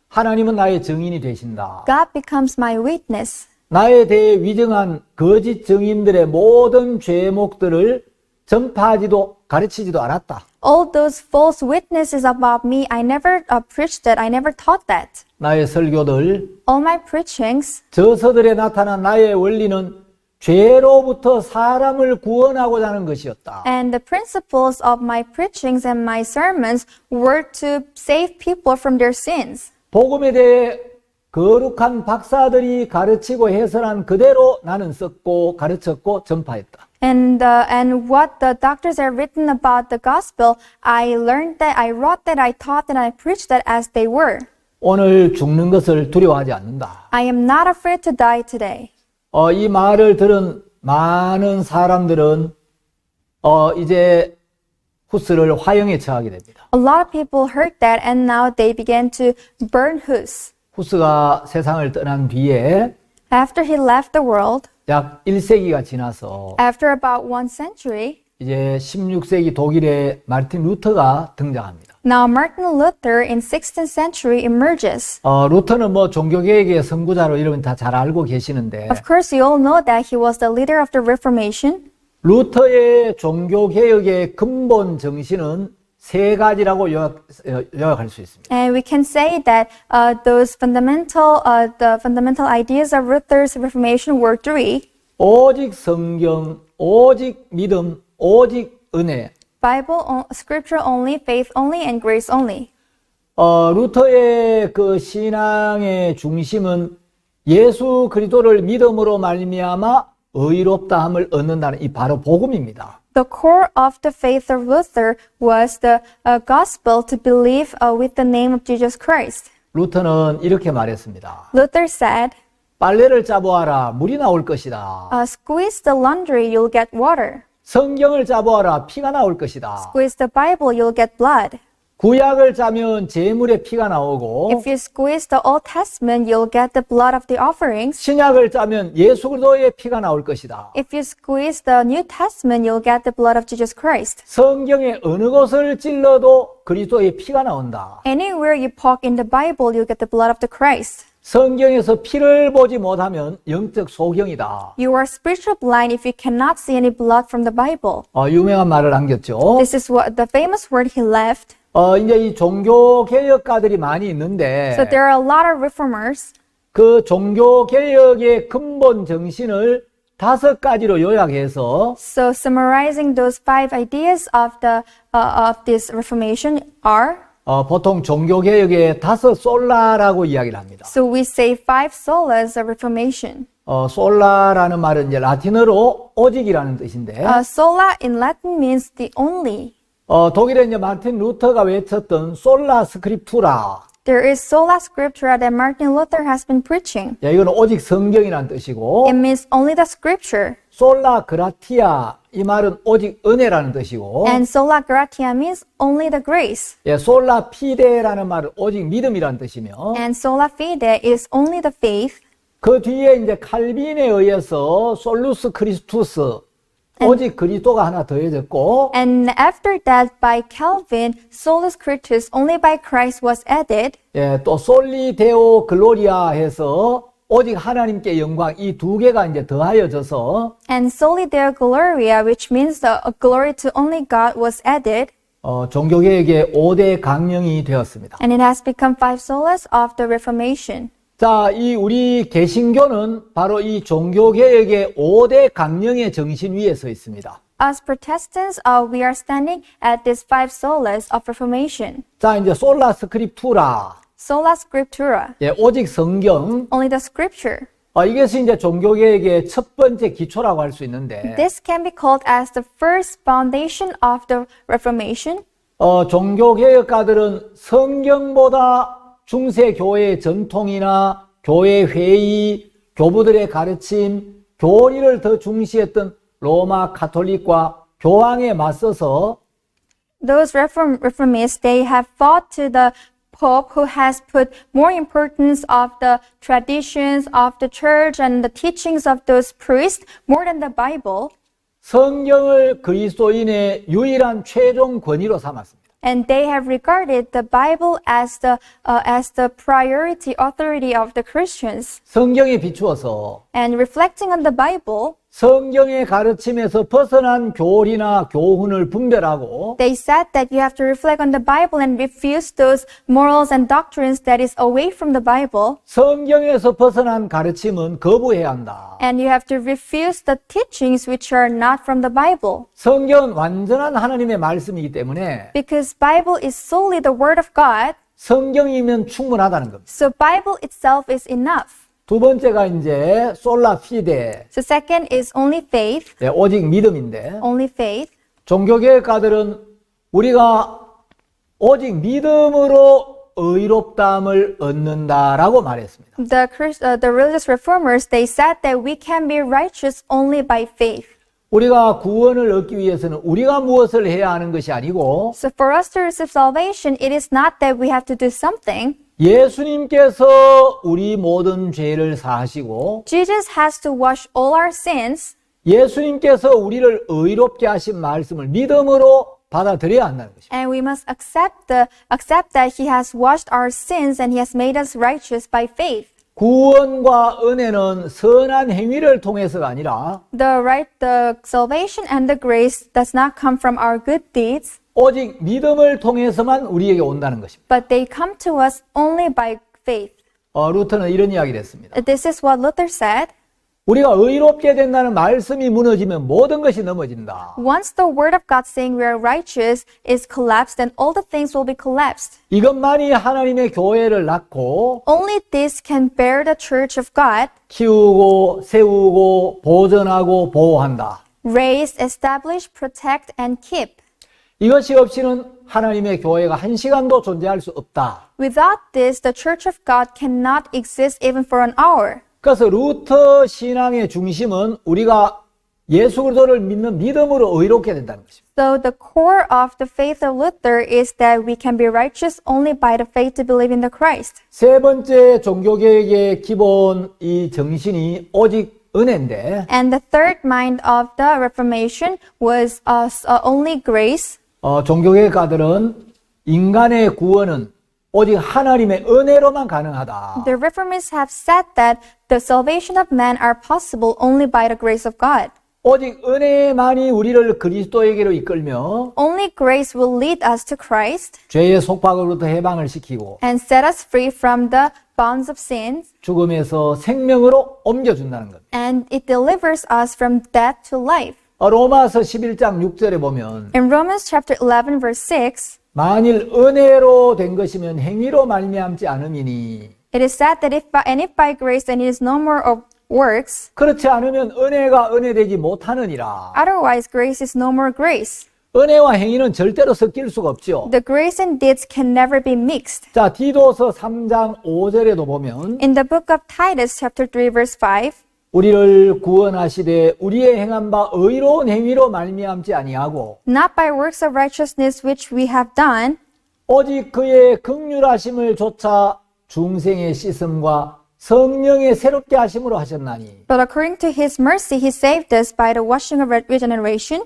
하나님은 나의 증인이 되신다. God becomes my witness. 나에 대해 위증한 거짓 증인들의 모든 죄목들을 전파하지도 가르치지도 않았다. All those false witnesses about me, I never preached that. I never taught that. 나의 설교들, All my preachings, 저서들에 나타난 나의 원리는 죄로부터 사람을 구원하고자 하는 것이었다. and the principles of my preachings and my sermons were to save people from their sins. 복음에 대해 거룩한 박사들이 가르치고 해설한 그대로 나는 썼고 가르쳤고 전파했다. And what the doctors have written about the gospel, I learned that, I wrote that, I taught that, I preached that as they were. 오늘 죽는 것을 두려워하지 않는다. I am not afraid to die today. 이 말을 들은 많은 사람들은 이제 후스를 화형에 처하게 됩니다. A lot of people heard that and now they began to burn Hus. 후스가 세상을 떠난 뒤에 After he left the world, 약 1세기가 지나서 After about 1 century, 이제 16세기 독일의 마르틴 루터가 등장합니다. now Martin Luther in 16th century emerges. 루터는 뭐 종교개혁의 선구자로 이러면 다 잘 알고 계시는데 Of course, you all know that he was the leader of the Reformation. 루터의 종교개혁의 근본 정신은 세 가지라고 요약할 수 있습니다. And we can say that those the fundamental ideas of Luther's Reformation were three: 오직 성경, 오직 믿음, 오직 은혜. Bible, Scripture only, faith only, and grace only. 루터의 그 신앙의 중심은 예수 그리스도를 믿음으로 말미암아 의롭다함을 얻는다는 이 바로 복음입니다. The core of the faith of Luther was the gospel to believe with the name of Jesus Christ. 루터는 이렇게 말했습니다. Luther said, 빨래를 짜보아라, 물이 나올 것이다. squeeze the laundry, you'll get water. 성경을 짜보아라, 피가 나올 것이다. Squeeze the Bible, you'll get blood. 구약을 짜면 제물에 피가 나오고 If you squeeze the Old Testament, you'll get the blood of the offerings. 신약을 짜면 예수 그리스도의 피가 나올 것이다. If you squeeze the New Testament, you'll get the blood of Jesus Christ. 성경의 어느 곳을 찔러도 그리스도의 피가 나온다. Anywhere you poke in the Bible, you'll get the blood of the Christ. 성경에서 피를 보지 못하면 영적 소경이다. You are spiritual blind if you cannot see any blood from the Bible. 유명한 말을 남겼죠. This is what the famous word he left. 이제 이 종교 개혁가들이 많이 있는데 So there are a lot of reformers. 그 종교 개혁의 근본 정신을 5가지로 요약해서 So summarizing those 5 ideas of this reformation are. 보통 종교 개혁의 5 솔라라고 이야기를 합니다. So we say 5 solas of reformation. 솔라라는 말은 이제 라틴어로 오직이라는 뜻인데 Sola in Latin means the only. 독일의 이제 마틴 루터가 외쳤던 솔라 스크립투라. There is sola scriptura that Martin Luther has been preaching. 이거는 오직 성경이라는 뜻이고 It means only the scripture. 솔라 그라티아 이 말은 오직 은혜라는 뜻이고 And sola gratia means only the grace. 솔라 피데라는 말은 오직 믿음이라는 뜻이며 And sola fide is only the faith. 그 뒤에 이제 칼빈에 의해서 솔루스 크리스투스 오직 그리스도가 하나 더해졌고 And after that, by Calvin, solus Christus, only by Christ was added. 또 솔리 데오 글로리아 해서 오직 하나님께 영광 이 2개가 이제 더하여져서 And soli Deo Gloria, which means the glory to only God, was added. 종교개혁의 5대 강령이 되었습니다. And it has become 5 solas of the Reformation. 자, 이 우리 개신교는 바로 이 종교개혁의 5대 강령의 정신 위에 서 있습니다. As Protestants, we are standing at these 5 solas of Reformation. 자, 이제 솔라 스크립투라. Sola Scriptura, 오직 성경. only the Scripture. 이것이 이제 종교개혁의 첫 번째 기초라고 할 수 있는데 This can be called as the first foundation of the Reformation. 종교개혁가들은 성경보다 중세 교회의 전통이나 교회 회의, 교부들의 가르침, 교리를 더 중시했던 로마 가톨릭과 교황에 맞서서 Those reformists, they have fought to the Pope who has put more importance of the traditions of the church and the teachings of those priests more than the Bible. 성경을 그리스도인의 유일한 최종 권위로 삼았습니다. And they have regarded the Bible as the priority authority of the Christians. 성경에 비추어서 And reflecting on the Bible, 성경의 가르침에서 벗어난 교리나 교훈을 분별하고 they said that you have to reflect on the Bible and refuse those morals and doctrines that is away from the Bible. 성경에서 벗어난 가르침은 거부해야 한다. And you have to refuse the teachings which are not from the Bible. 성경은 완전한 하나님의 말씀이기 때문에 Because Bible is solely the Word of God, 성경이면 충분하다는 겁니다. so Bible itself is enough. 두 번째가 이제 솔라 피데, So second is only faith, 오직 믿음인데 only faith. 종교개혁가들은 우리가 오직 믿음으로 의롭다함을 얻는다라고 말했습니다. The religious reformers, they said that we can be righteous only by faith. 우리가 구원을 얻기 위해서는 우리가 무엇을 해야 하는 것이 아니고 So for us to receive salvation, it is not that we have to do something. 예수님께서 우리 모든 죄를 사하시고 Jesus has to wash all our sins, 예수님께서 우리를 의롭게 하신 말씀을 믿음으로 받아들여야 한다는 것입니다. and we must accept that He has washed our sins and He has made us righteous by faith. 구원과 은혜는 선한 행위를 통해서가 아니라 The salvation and the grace does not come from our good deeds, 오직 믿음을 통해서만 우리에게 온다는 것입니다. but they come to us only by faith. 루터는 이런 이야기를 했습니다. This is what Luther said. 우리가 의롭게 된다는 말씀이 무너지면 모든 것이 넘어진다. Once the word of God saying we are righteous is collapsed, then all the things will be collapsed. 이것만이 하나님의 교회를 낳고 Only this can bear the church of God, 키우고 세우고 보존하고 보호한다. raise, establish, protect, and keep. 이것이 없이는 하나님의 교회가 한 시간도 존재할 수 없다. Without this, the church of God cannot exist even for an hour. 그래서 루터 신앙의 중심은 우리가 예수 그리스도를 믿는 믿음으로 의롭게 된다는 것입니다. So the core of the faith of Luther is that we can be righteous only by the faith to believe in the Christ. 세 번째 종교개혁의 기본 이 정신이 오직 은혜인데 And the third mind of the Reformation was only grace. 종교개혁가들은 인간의 구원은 오직 하나님의 은혜로만 가능하다. The Reformists have said that the salvation of man are possible only by the grace of God. 오직 은혜만이 우리를 그리스도에게로 이끌며 Only grace will lead us to Christ 죄의 속박으로부터 해방을 시키고 and set us free from the bonds of sins, 죽음에서 생명으로 옮겨준다는 겁니다. and it delivers us from death to life. 로마서 11장 6절에 보면 In Romans chapter 11 verse 6, 만일 은혜로 된 것이면 행위로 말미암지 않음이니 it is said that if by grace, then it is no more of works. 그렇지 않으면 은혜가 은혜되지 못하느니라. Otherwise, grace is no more grace. 은혜와 행위는 절대로 섞일 수가 없죠. The grace and deeds can never be mixed. 자, 디도서 3장 5절에도 보면 In the book of Titus chapter 3 verse 5, 우리를 구원하시되 우리의 행한 바 의로운 행위로 말미암지 아니하고 not by works of righteousness which we have done, 오직 그의 긍휼하심을 조차 중생의 씻음과 성령의 새롭게 하심으로 하셨나니. but according to his mercy he saved us by the washing of regeneration.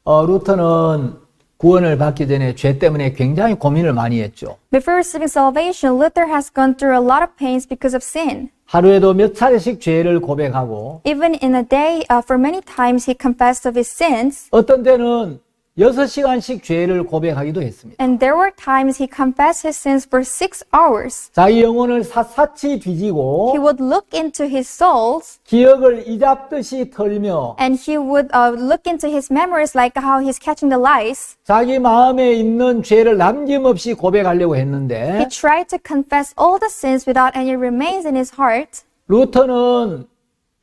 루터는 구원을 받기 전에 죄 때문에 굉장히 고민을 많이 했죠. Before receiving salvation, Luther has gone through a lot of pains because of sin. 하루에도 몇 차례씩 죄를 고백하고 Even in a day, for many times he confessed of his sins, 어떤 때는 6시간씩 죄를 고백하기도 했습니다. and there were times he confessed his sins for 6 hours. 자기 영혼을 샅샅이 뒤지고 He would look into his souls, 기억을 이잡듯이 털며 and he would look into his memories like how he's catching the lice. 자기 마음에 있는 죄를 남김없이 고백하려고 He 했는데 tried to confess all the sins without any remains in his heart. 루터는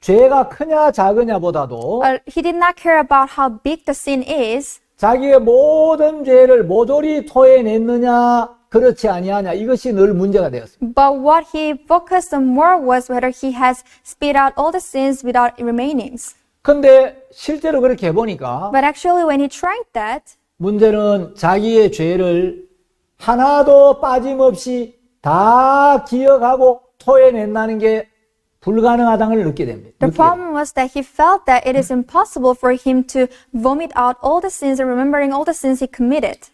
죄가 크냐 작으냐보다도 He did not care about how big the sin is, 자기의 모든 죄를 모조리 토해냈느냐 그렇지 아니하냐 이것이 늘 문제가 되었습니다. but what he focused on more was whether he has spit out all the sins without remainings. 근데 실제로 그렇게 해보니까 But actually, when he tried that, 문제는 자기의 죄를 하나도 빠짐없이 다 기억하고 토해낸다는 게 불가능하다는 걸 느끼게 됩니다. the problem was that he felt that it is impossible for him to vomit out all the sins and remembering all the sins he committed.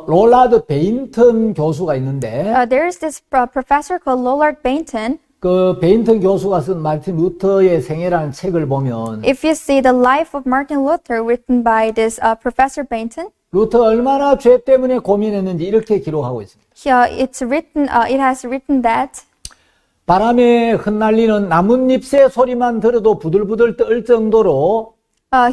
롤라드 베인턴 교수가 있는데 There is this professor called Lollard Bainton. 그 베인턴 교수가 쓴 마틴 루터의 생애라는 책을 보면 If you see the life of Martin Luther written by this Professor Bainton, 루터 얼마나 죄 때문에 고민했는지 이렇게 기록하고 있습니다. it has written that 바람에 흩날리는 나뭇잎새 소리만 들어도 부들부들 떨 정도로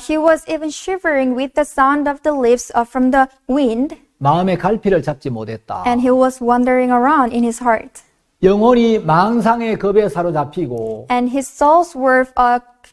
he was even shivering with the sound of the leaves from the wind, 마음의 갈피를 잡지 못했다. and he was wandering around in his heart. 영혼이 망상의 겁에 사로잡히고 And his souls were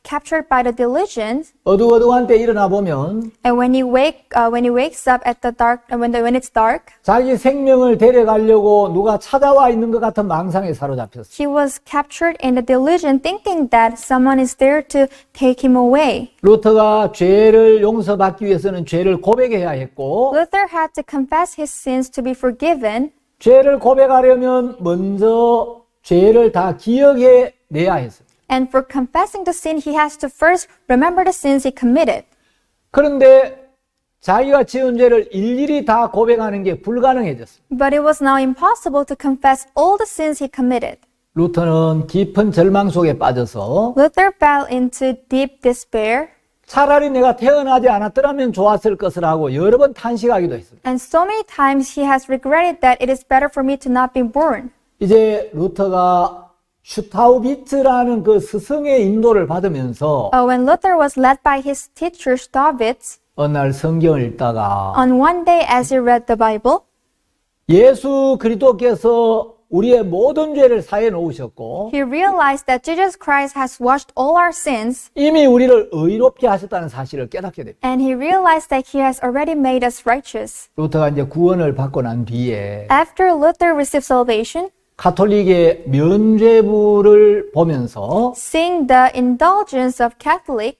captured by the delusions. 어두어두한 때 일어나 보면 And when he wakes up at the dark, when it's dark, 자기 생명을 데려가려고 누가 찾아와 있는 것 같은 망상에 사로잡혔어. he was captured in the delusion, thinking that someone is there to take him away. 루터가 죄를 용서받기 위해서는 죄를 고백해야 했고 Luther had to confess his sins to be forgiven. 죄를 고백하려면 먼저 죄를 다 기억해 내야 했습니다. And for confessing the sin, he has to first remember the sins he committed. 그런데 자기가 지은 죄를 일일이 다 고백하는 게 불가능해졌습니다. But it was now impossible to confess all the sins he committed. 루터는 깊은 절망 속에 빠져서 Luther fell into deep despair, 차라리 내가 태어나지 않았더라면 좋았을 것을 하고 여러 번 탄식하기도 했습니다. and so many times he has regretted that it is better for me to not be born. 이제 루터가 슈타우비츠라는 그 스승의 인도를 받으면서 When Luther was led by his teacher Staupitz, 어느 날 성경을 읽다가 on one day as he read the Bible, 예수 그리스도께서 우리의 모든 죄를 사해 놓으셨고 he realized that Jesus Christ has washed all our sins, 이미 우리를 의롭게 하셨다는 사실을 깨닫게 됩니다. and he realized that he has already made us righteous. 루터가 이제 구원을 받고 난 뒤에 After Luther received salvation, 가톨릭의 면죄부를 보면서 seeing the indulgence of Catholic,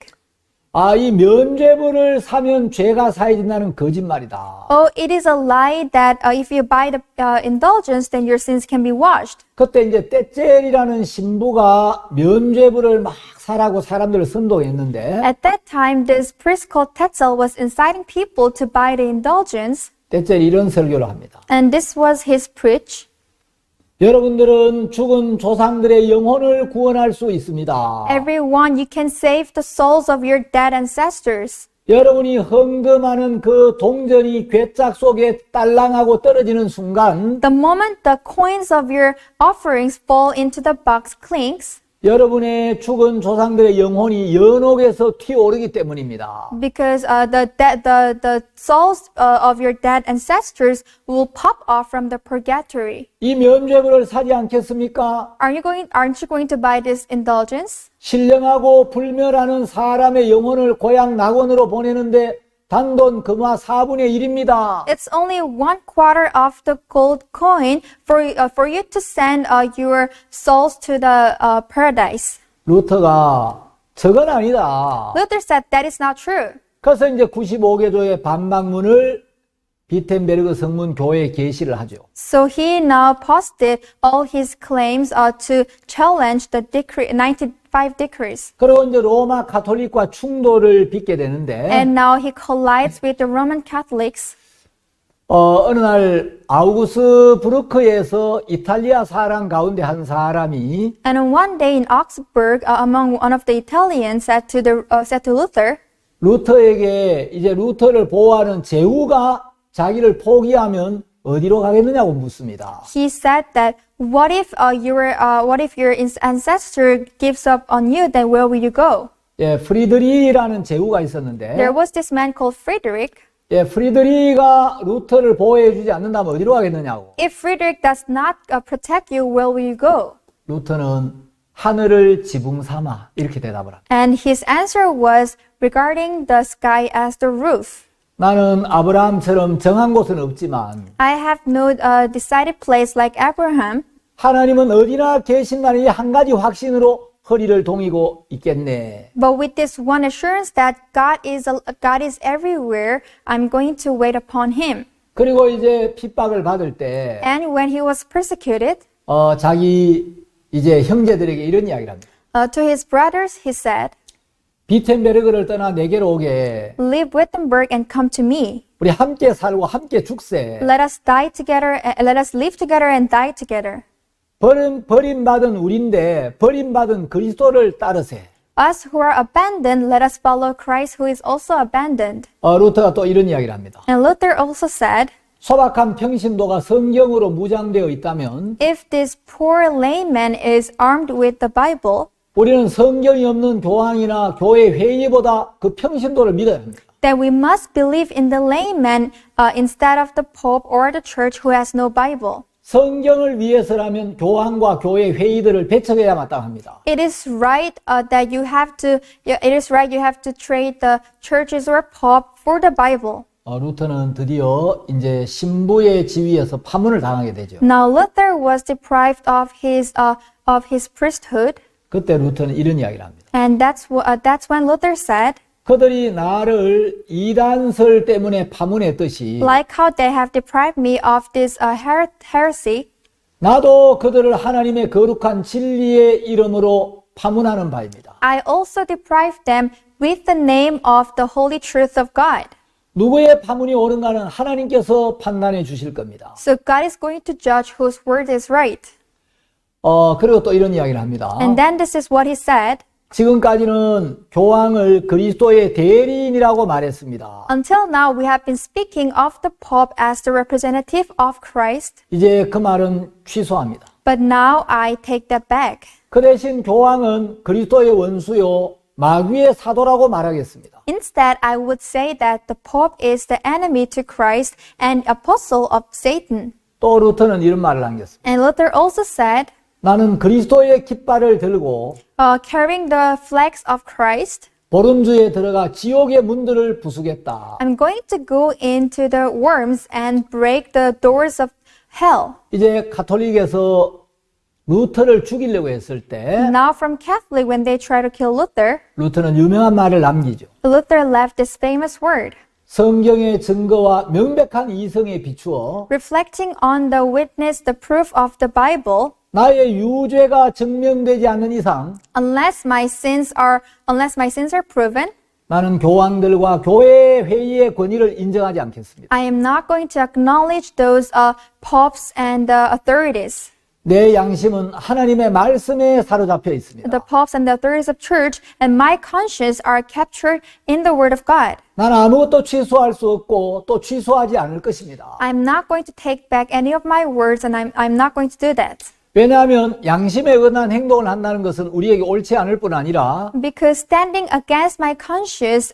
이 면죄부를 사면 죄가 사해진다는 거짓말이다. oh, it is a lie that if you buy the indulgence, then your sins can be washed. 그때 이제 떼젤이라는 신부가 면죄부를 막 사라고 사람들을 선동했는데 At that time, this priest called Tetzel was inciting people to buy the indulgence, 떼젤이 이런 설교를 합니다. and this was his preach. 여러분들은 죽은 조상들의 영혼을 구원할 수 있습니다. Everyone, you can save the souls of your dead ancestors. 여러분이 헌금하는 그 동전이 괴짝 속에 딸랑하고 떨어지는 순간 The moment the coins of your offerings fall into the box clinks, 여러분의 죽은 조상들의 영혼이 연옥에서 튀어오르기 때문입니다. because the souls of your dead ancestors will pop off from the purgatory. 이 면죄부를 사지 않겠습니까? Aren't you going to buy this indulgence? 신령하고 불멸하는 사람의 영혼을 고향 낙원으로 보내는데 단돈 금화 4분의 1입니다. It's only 1/4 of the gold coin for you to send your souls to the paradise. 루터가 저건 아니다. Luther said that is not true. 그래서 이제 95개조의 반박문을 비텐베르그 성문 교회에 게시를 하죠. So he now posted all his claims to challenge the 95 decrees. 그리고 이제 로마 가톨릭과 충돌을 빚게 되는데 And now he collides with the Roman Catholics. 어느 날 아우구스 부르크에서 이탈리아 사람 가운데 한 사람이 And on one day in Augsburg, among one of the Italians said to Luther, 루터에게 이제 루터를 보호하는 제후가 자기를 포기하면 어디로 가겠느냐고 묻습니다. he said that what if your ancestor gives up on you, then where will you go? 예, 프리드리라는 제후가 있었는데 There was this man called Frederick. 예, 프리드리가 루터를 보호해 주지 않는다면 어디로 가겠느냐고. If Frederick does not protect you, where will you go? 루터는 하늘을 지붕 삼아 이렇게 대답을 합니다. And his answer was regarding the sky as the roof. 나는 아브라함처럼 정한 곳은 없지만 I have no decided place like Abraham, 하나님은 어디나 계신다는 이 한 가지 확신으로 허리를 동이고 있겠네. but with this one assurance that God is everywhere, I'm going to wait upon him. 그리고 이제 핍박을 받을 때 And when he was persecuted, 자기 이제 형제들에게 이런 이야기를 합니다. to his brothers he said, 비텐베르그를 떠나 내게로 오게. leave Wittenberg and come to me. 우리 함께 살고 함께 죽세. Let us die together. Let us live together and die together. 버림받은 우리인데 버림받은 그리스도를 따르세. Us who are abandoned, let us follow Christ who is also abandoned. 루터가 또 이런 이야기를 합니다. And Luther also said, 소박한 평신도가 성경으로 무장되어 있다면 if this poor layman is armed with the Bible, 우리는 성경이 없는 교황이나 교회 회의보다 그 평신도를 믿어야 합니다. then we must believe in the layman instead of the Pope or the Church who has no Bible. 성경을 위해서라면 교황과 교회 회의들을 배척해야 마땅합니다. It is right that you have to trade the churches or Pope for the Bible. 루터는 드디어 이제 신부의 지위에서 파문을 당하게 되죠. Now Luther was deprived of his priesthood, 그때 루터는 이런 이야기를 합니다. and that's when Luther said, 그들이 나를 이단설 때문에 파문했듯이 like how they have deprived me of this heresy, 나도 그들을 하나님의 거룩한 진리의 이름으로 파문하는 바입니다. I also deprive them with the name of the holy truth of God. 누구의 파문이 옳은가는 하나님께서 판단해 주실 겁니다. So God is going to judge whose word is right. 그리고 또 이런 이야기를 합니다. And then this is what he said. 지금까지는 교황을 그리스도의 대리인이라고 말했습니다. Until now, we have been speaking of the Pope as the representative of Christ, 이제 그 말은 취소합니다. but now I take that back. 그 대신 교황은 그리스도의 원수요 마귀의 사도라고 말하겠습니다. Instead, I would say that the Pope is the enemy to Christ and apostle of Satan. 또 루터는 이런 말을 남겼습니다. And Luther also said, 나는 그리스도의 깃발을 들고 carrying the flags of Christ, 보름주에 들어가 지옥의 문들을 부수겠다. I'm going to go into the worms and break the doors of hell. 이제 가톨릭에서 루터를 죽이려고 했을 때 Now from Catholic, when they try to kill Luther, 루터는 유명한 말을 남기죠. Luther left this famous word, 성경의 증거와 명백한 이성에 비추어 reflecting on the witness, the proof of the Bible, 나의 유죄가 증명되지 않는 이상 unless my sins are proven, 나는 교황들과 교회 회의의 권위를 인정하지 않겠습니다. I am not going to acknowledge those popes and the authorities. 내 양심은 하나님의 말씀에 사로잡혀 있습니다. The popes and the authorities of church and my conscience are captured in the word of God. 나는 아무것도 취소할 수 없고 또 취소하지 않을 것입니다. I'm not going to take back any of my words and I'm not going to do that. 왜냐하면 양심에 어긋난 행동을 한다는 것은 우리에게 옳지 않을 뿐 아니라 Because standing against my conscience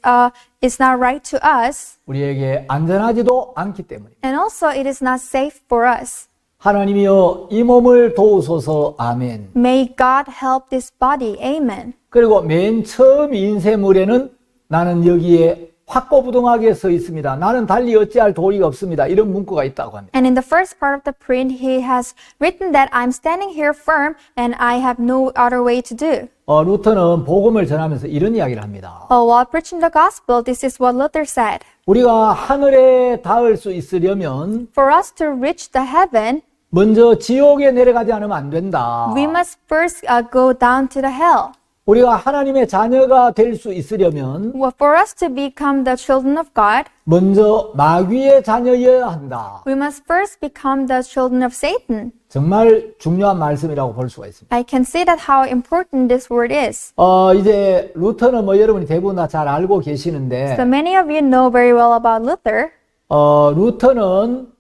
is not right to us, 우리에게 안전하지도 않기 때문입니다. and also it is not safe for us. 하나님이여 이 몸을 도우소서. 아멘. May God help this body. Amen. 그리고 맨 처음 인쇄물에는 나는 여기에 확고부동하게 서 있습니다. 나는 달리 어찌할 도리가 없습니다. 이런 문구가 있다고 합니다. And in the first part of the print, he has written that I'm standing here firm and I have no other way to do. 루터는 복음을 전하면서 이런 이야기를 합니다. While preaching the gospel, this is what Luther said. 우리가 하늘에 닿을 수 있으려면 For us to reach the heaven, 먼저 지옥에 내려가지 않으면 안 된다. we must first go down to the hell. 우리가 하나님의 자녀가 될 수 있으려면 Well, for us to become the children of God, 먼저 마귀의 자녀여야 한다. we must first become the children of Satan. 정말 중요한 말씀이라고 볼 수가 있습니다. I can see that how important this word is. 이제 루터는 여러분이 대부분 다 잘 알고 계시는데 So many of you know very well about Luther. 루터는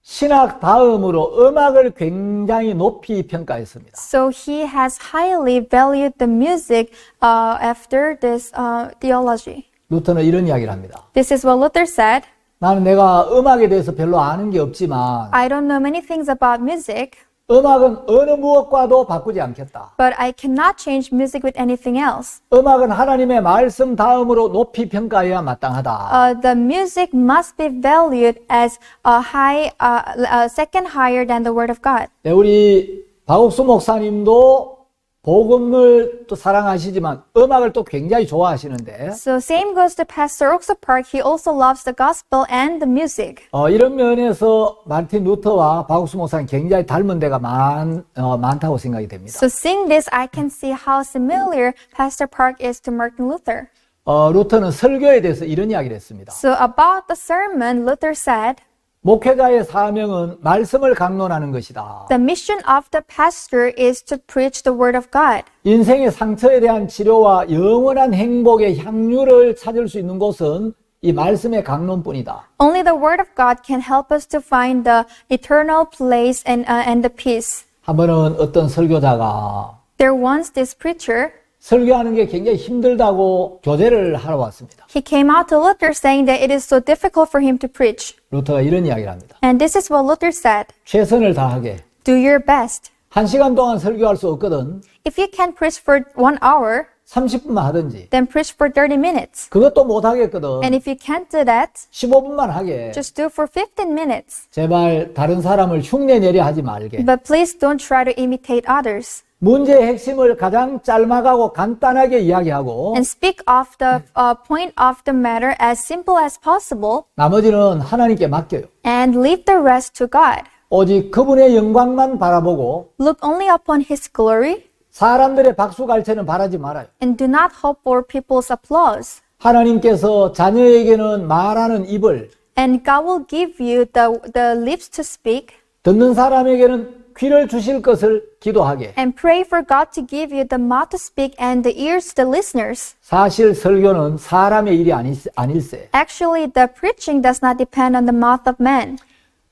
신학 다음으로 음악을 굉장히 높이 평가했습니다. So he has highly valued the music after this theology. 루터는 이런 이야기를 합니다. This is what Luther said. 나는 내가 음악에 대해서 별로 아는 게 없지만 I don't know many things about music, 음악은 어느 무엇과도 바꾸지 않겠다. but I cannot change music with anything else. 음악은 하나님의 말씀 다음으로 높이 평가해야 마땅하다. The music must be valued as second higher than the word of God. 네, 우리 박옥수 목사님도 복음을 또 사랑하시지만 음악을 또 굉장히 좋아하시는데 So same goes to Pastor Oxa Park. He also loves the gospel and the music. 이런 면에서 마틴 루터와 박옥수 목사님 굉장히 닮은 데가 많다고 생각이 됩니다. So seeing this, I can see how similar Pastor Park is to Martin Luther. 루터는 설교에 대해서 이런 이야기를 했습니다. So about the sermon, Luther said, 목회자의 사명은 말씀을 강론하는 것이다. the mission of the pastor is to preach the word of God. 인생의 상처에 대한 치료와 영원한 행복의 향유를 찾을 수 있는 곳은 이 말씀의 강론뿐이다. Only the word of God can help us to find the eternal place and the peace. 한 번은 어떤 설교자가 There once this preacher, 설교하는 게 굉장히 힘들다고 교제를 하러 왔습니다. he came out to Luther saying that it is so difficult for him to preach. 루터가 이런 이야기를 합니다. And this is what Luther said, 최선을 다하게 do your best. 1시간 동안 설교할 수 없거든 If you can't preach for 1 hour, 30분만 하든지 then preach for 30 minutes. 그것도 못 하겠거든 And if you can't do that, 15분만 하게 just do for 15 minutes. 제발 다른 사람을 흉내 내려 하지 말게 But please don't try to imitate others. 문제의 핵심을 가장 짤막하고 간단하게 이야기하고 and speak of the point of the matter as simple as possible 나머지는 하나님께 맡겨요. and leave the rest to God. 오직 그분의 영광만 바라보고 Look only upon His glory 사람들의 박수갈채는 바라지 말아요. and do not hope for people's applause. 하나님께서 자녀에게는 말하는 입을, And God will give you the lips to speak 듣는 사람에게는 귀를 주실 것을 기도하게. and pray for God to give you the mouth to speak and the ears to the listeners. 사실 설교는 사람의 일이 아닐세. Actually, the preaching does not depend on the mouth of man.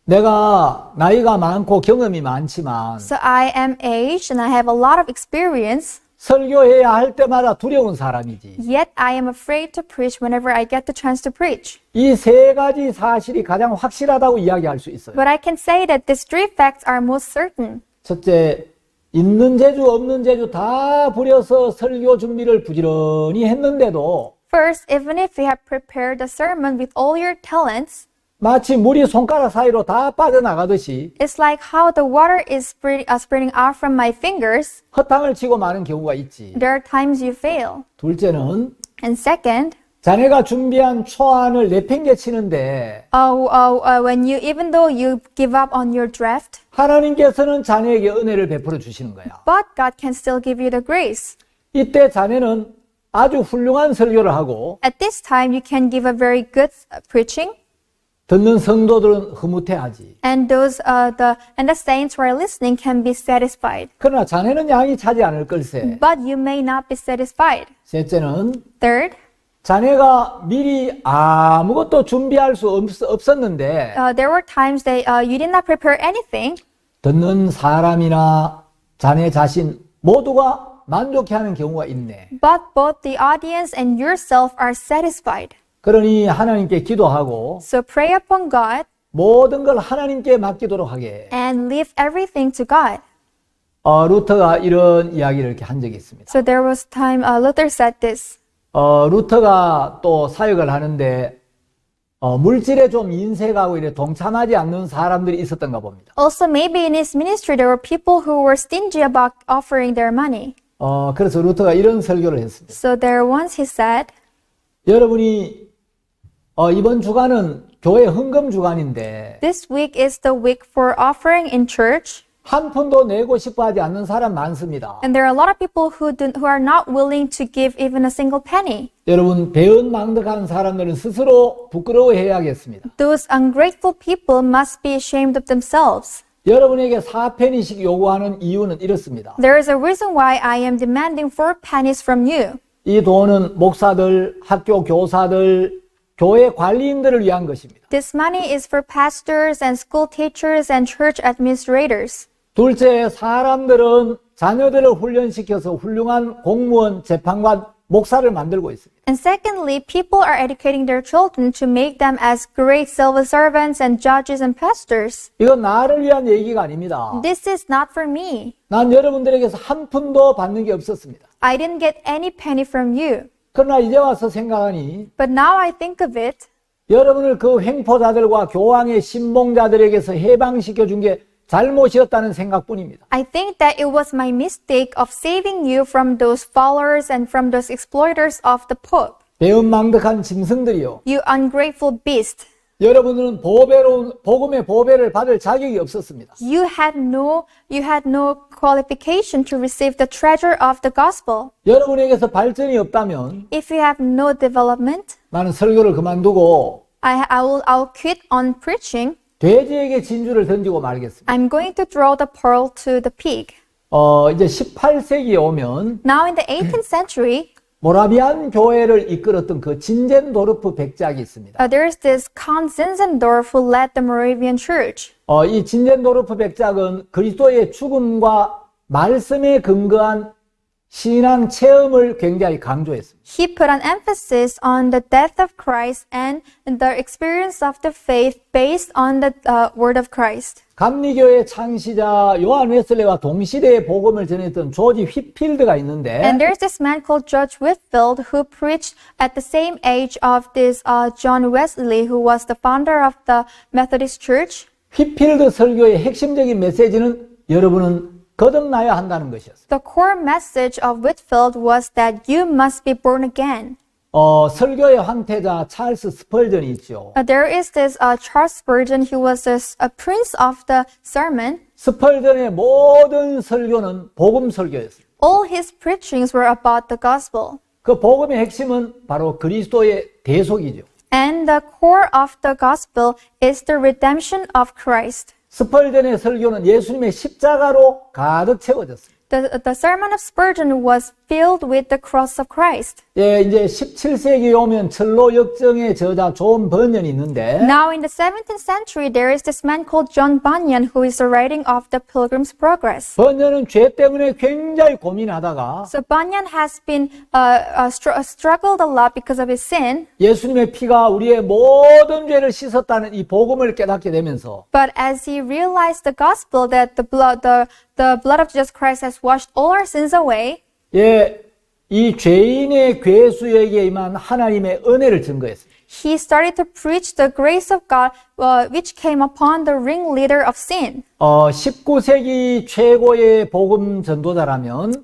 내가 나이가 많고 경험이 많지만 So I am aged and I have a lot of experience, 설교해야 할 때마다 두려운 사람이지. yet I am afraid to preach whenever I get the chance to preach. 이 세 가지 사실이 가장 확실하다고 이야기할 수 있어요. But I can say that these three facts are most certain. 첫째, 있는 재주 없는 재주 다 부려서 설교 준비를 부지런히 했는데도 First, even if you have prepared the sermon with all your talents, 마치 물이 손가락 사이로 다 빠져나가듯이 it's like how the water is spreading out from my fingers. 허탕을 치고 마는 경우가 있지. There are times you fail. 둘째는 And second, 자네가 준비한 초안을 내팽개치는데 when even though you give up on your draft, 하나님께서는 자네에게 은혜를 베풀어 주시는 거야. but God can still give you the grace. 이때 자네는 아주 훌륭한 설교를 하고 At this time, you can give a very good preaching, 듣는 성도들은 흐뭇해하지. and the saints who are listening can be satisfied. 그러나 자네는 양이 차지 않을 걸세. But you may not be satisfied. 셋째는 Third, 자네가 미리 아무것도 준비할 수 없었는데 there were times that you did not prepare anything, 듣는 사람이나 자네 자신 모두가 만족해하는 경우가 있네. but both the audience and yourself are satisfied. 그러니 하나님께 기도하고 So pray upon God 모든 걸 하나님께 맡기도록 하게. and leave everything to God. 루터가 이런 이야기를 이렇게 한 적이 있습니다. So there was time Luther said this. 루터가 또 사역을 하는데 물질에 좀 인색하고 이래 동참하지 않는 사람들이 있었던가 봅니다. Also, maybe in his ministry there were people who were stingy about offering their money. 그래서 루터가 이런 설교를 했습니다. So there once he said, 여러분이 이번 주간은 교회 헌금 주간인데 this week is the week for offering in church, 한 푼도 내고 싶어 하지 않는 사람 많습니다. and there are a lot of people who are not willing to give even a single penny. 여러분 배은망덕한 사람들은 스스로 부끄러워해야겠습니다. Those ungrateful people must be ashamed of themselves. 여러분에게 4페니씩 요구하는 이유는 이렇습니다. There is a reason why I am demanding 4 pennies from you. 이 돈은 목사들, 학교 교사들, 교회 관리인들을 위한 것입니다. This money is for pastors and school teachers and church administrators. 둘째, 사람들은 자녀들을 훈련시켜서 훌륭한 공무원, 재판관, 목사를 만들고 있습니다. And secondly, people are educating their children to make them as great civil servants and judges and pastors. 이건 나를 위한 얘기가 아닙니다. This is not for me. 난 여러분들에게서 한 푼도 받는 게 없었습니다. I didn't get any penny from you. 그러나 이제 와서 생각하니 But now I think of it, 여러분을 그 횡포자들과 교황의 신봉자들에게서 해방시켜 준 게 잘못이었다는 생각뿐입니다. I think that it was my mistake of saving you from those followers and from those exploiters of the Pope. 배은망덕한 짐승들이요. You ungrateful beast. 여러분들은 복음의 보배를 받을 자격이 없었습니다. You had no qualification to receive the treasure of the gospel. 여러분에게서 발전이 없다면 If you have no development, 나는 설교를 그만두고 I'll quit on preaching. 돼지에게 진주를 던지고 말겠습니다. I'm going to throw the pearl to the pig. 이제 18세기에 오면 Now in the 18th century, 모라비안 교회를 이끌었던 그 진젠도르프 백작이 있습니다. there's this Count Zinzendorf who led the Moravian church. 이 진젠도르프 백작은 그리스도의 죽음과 말씀에 근거한 신앙 체험을 굉장히 강조했습니다. He put an emphasis on the death of Christ and the experience of the faith based on the word of Christ. 감리교의 창시자 요한 웨슬레와 동시대에 복음을 전했던 조지 휘필드가 있는데 And there's this man called George Whitfield who preached at the same age of this John Wesley, who was the founder of the Methodist Church. 휘필드 설교의 핵심적인 메시지는 여러분은 거듭나야 한다는 것이었어요. The core message of Whitfield was that you must be born again. 설교의 황태자 찰스 스펄전이 있죠. There is this Charles Spurgeon, who was a prince of the sermon. 스펄전의 모든 설교는 복음 설교였어요. All his preachings were about the gospel. 그 복음의 핵심은 바로 그리스도의 대속이죠. And the core of the gospel is the redemption of Christ. 스펄전의 설교는 예수님의 십자가로 가득 채워졌습니다. The sermon of Spurgeon was filled with the cross of Christ. 예, 이제 17세기에 오면 철로 역정의 저자 존 번연이 있는데 Now in the 17th century, there is this man called John Bunyan who is writing of the Pilgrim's Progress. 번연은 죄 때문에 굉장히 고민하다가 So Bunyan has been struggled a lot because of his sin. 예수님의 피가 우리의 모든 죄를 씻었다는 이 복음을 깨닫게 되면서 But as he realized the gospel that the blood of Jesus Christ has washed all our sins away, 예, 이 죄인의 괴수에게 임한 하나님의 은혜를 증거했습니다. he started to preach the grace of God which came upon the ringleader of sin. 19세기 최고의 복음 전도자라면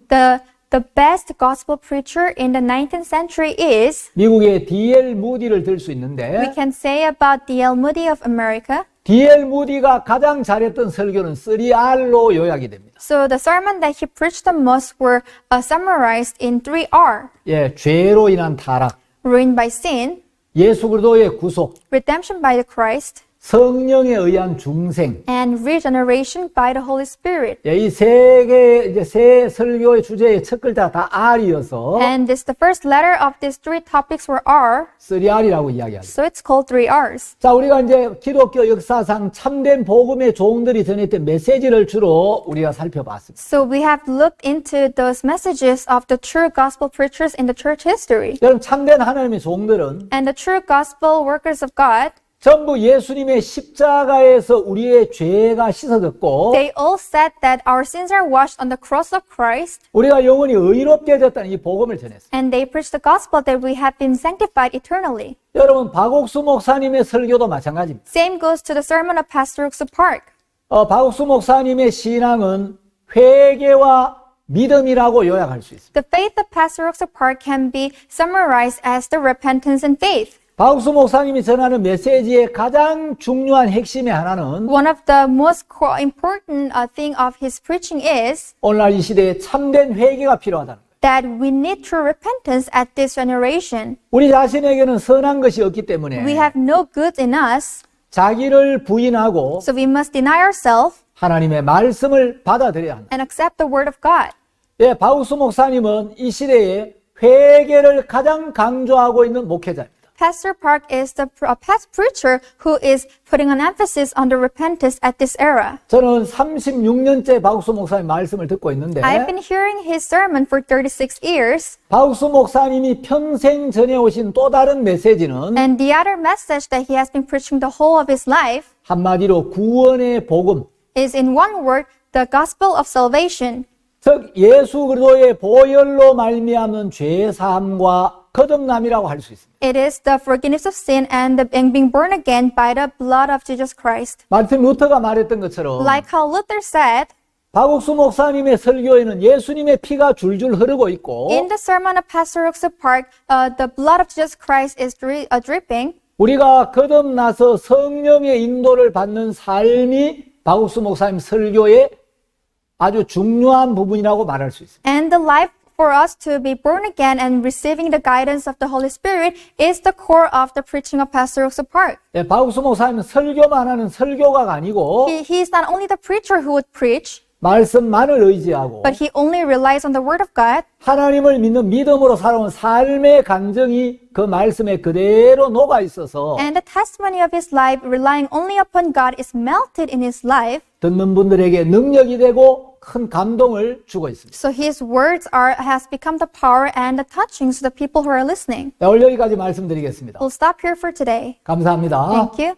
The best gospel preacher in the 19th century is, 미국의 D.L. 무디를 들 수 we 있는데 can say about D.L. Moody of America. D.L. 무디가 가장 잘했던 설교는 3R로 요약이 됩니다. So the sermon that he preached the most were summarized in 3R. 예, 죄로 인한 타락, Ruined by sin, 예수 그리스도의 구속, redemption by the Christ, 성령에 의한 중생. and regeneration by the Holy Spirit. 예, 이 세 설교의 주제의 첫 글자가 다 R이어서 And the first letter of these three topics were R, 3R이라고 이야기합니다. so it's called 3Rs. 자, 우리가 이제 기독교 역사상 참된 복음의 종들이 전했던 메시지를 주로 우리가 살펴봤습니다. So we have looked into those messages of the true gospel preachers in the church history. 여러분, 참된 하나님의 종들은 And the true gospel workers of God, 전부 예수님의 십자가에서 우리의 죄가 씻어졌고 they all said that our sins are washed on the cross of Christ, 우리가 영원히 의롭게 됐다는 이 복음을 전했습니다. and they preach the gospel that we have been sanctified eternally. 여러분, 박옥수 목사님의 설교도 마찬가지입니다. Same goes to the sermon of Pastor Uksu Park. 박옥수 목사님의 신앙은 회개와 믿음이라고 요약할 수 있습니다. The faith of Pastor Uksu Park can be summarized as the repentance and faith. 박옥수 목사님이 전하는 메시지의 가장 중요한 핵심의 하나는 One of the most important thing of his preaching is 오늘날 이 시대에 참된 회개가 필요하다는 거예요. that we need true repentance at this generation. 우리 자신에게는 선한 것이 없기 때문에 We have no good in us, 자기를 부인하고 so we must deny ourselves 하나님의 말씀을 받아들여야 한다. and accept the word of God. 예, 박옥수 목사님은 이 시대에 회개를 가장 강조하고 있는 목회자입니다. Pastor Park is the past preacher who is putting an emphasis on the repentance at this era. 저는 36년째 박옥수 목사님 말씀을 듣고 있는데 I've been hearing his sermon for 36 years, 박옥수 목사님이 평생 전해오신 또 다른 메시지는 and the other message that he has been preaching the whole of his life 한마디로 구원의 복음, is in one word, the gospel of salvation. 즉 예수 그리스도의 보혈로 말미암은 죄 사함과 거듭남이라고 할 수 있습니다. It is the forgiveness of sin and being born again by the blood of Jesus Christ. 마틴 루터가 말했던 것처럼 Like how Luther said, 박옥수 목사님의 설교에는 예수님의 피가 줄줄 흐르고 있고 in the sermon of Pastor Uksu Park, the blood of Jesus Christ is dripping. 우리가 거듭나서 성령의 인도를 받는 삶이 박옥수 목사님 설교의 아주 중요한 부분이라고 말할 수 있습니다. And the life for us to be born again and receiving the guidance of the Holy Spirit is the core of the preaching of Pastor Uksu Park. 예, 박옥수 목사님은 설교만 하는 설교가가 아니고 He is not only the preacher who would preach, 말씀만을 의지하고 but he only relies on the word of God. 하나님을 믿는 믿음으로 살아온 삶의 간증이 그 말씀에 그대로 녹아 있어서 And the testimony of his life, relying only upon God, is melted in his life. 듣는 분들에게 능력이 되고 큰 감동을 주고 있습니다. So his words has become the power and the touching to the people who are listening. 네, 오늘 여기까지 말씀드리겠습니다. We'll stop here for today. 감사합니다. Thank you.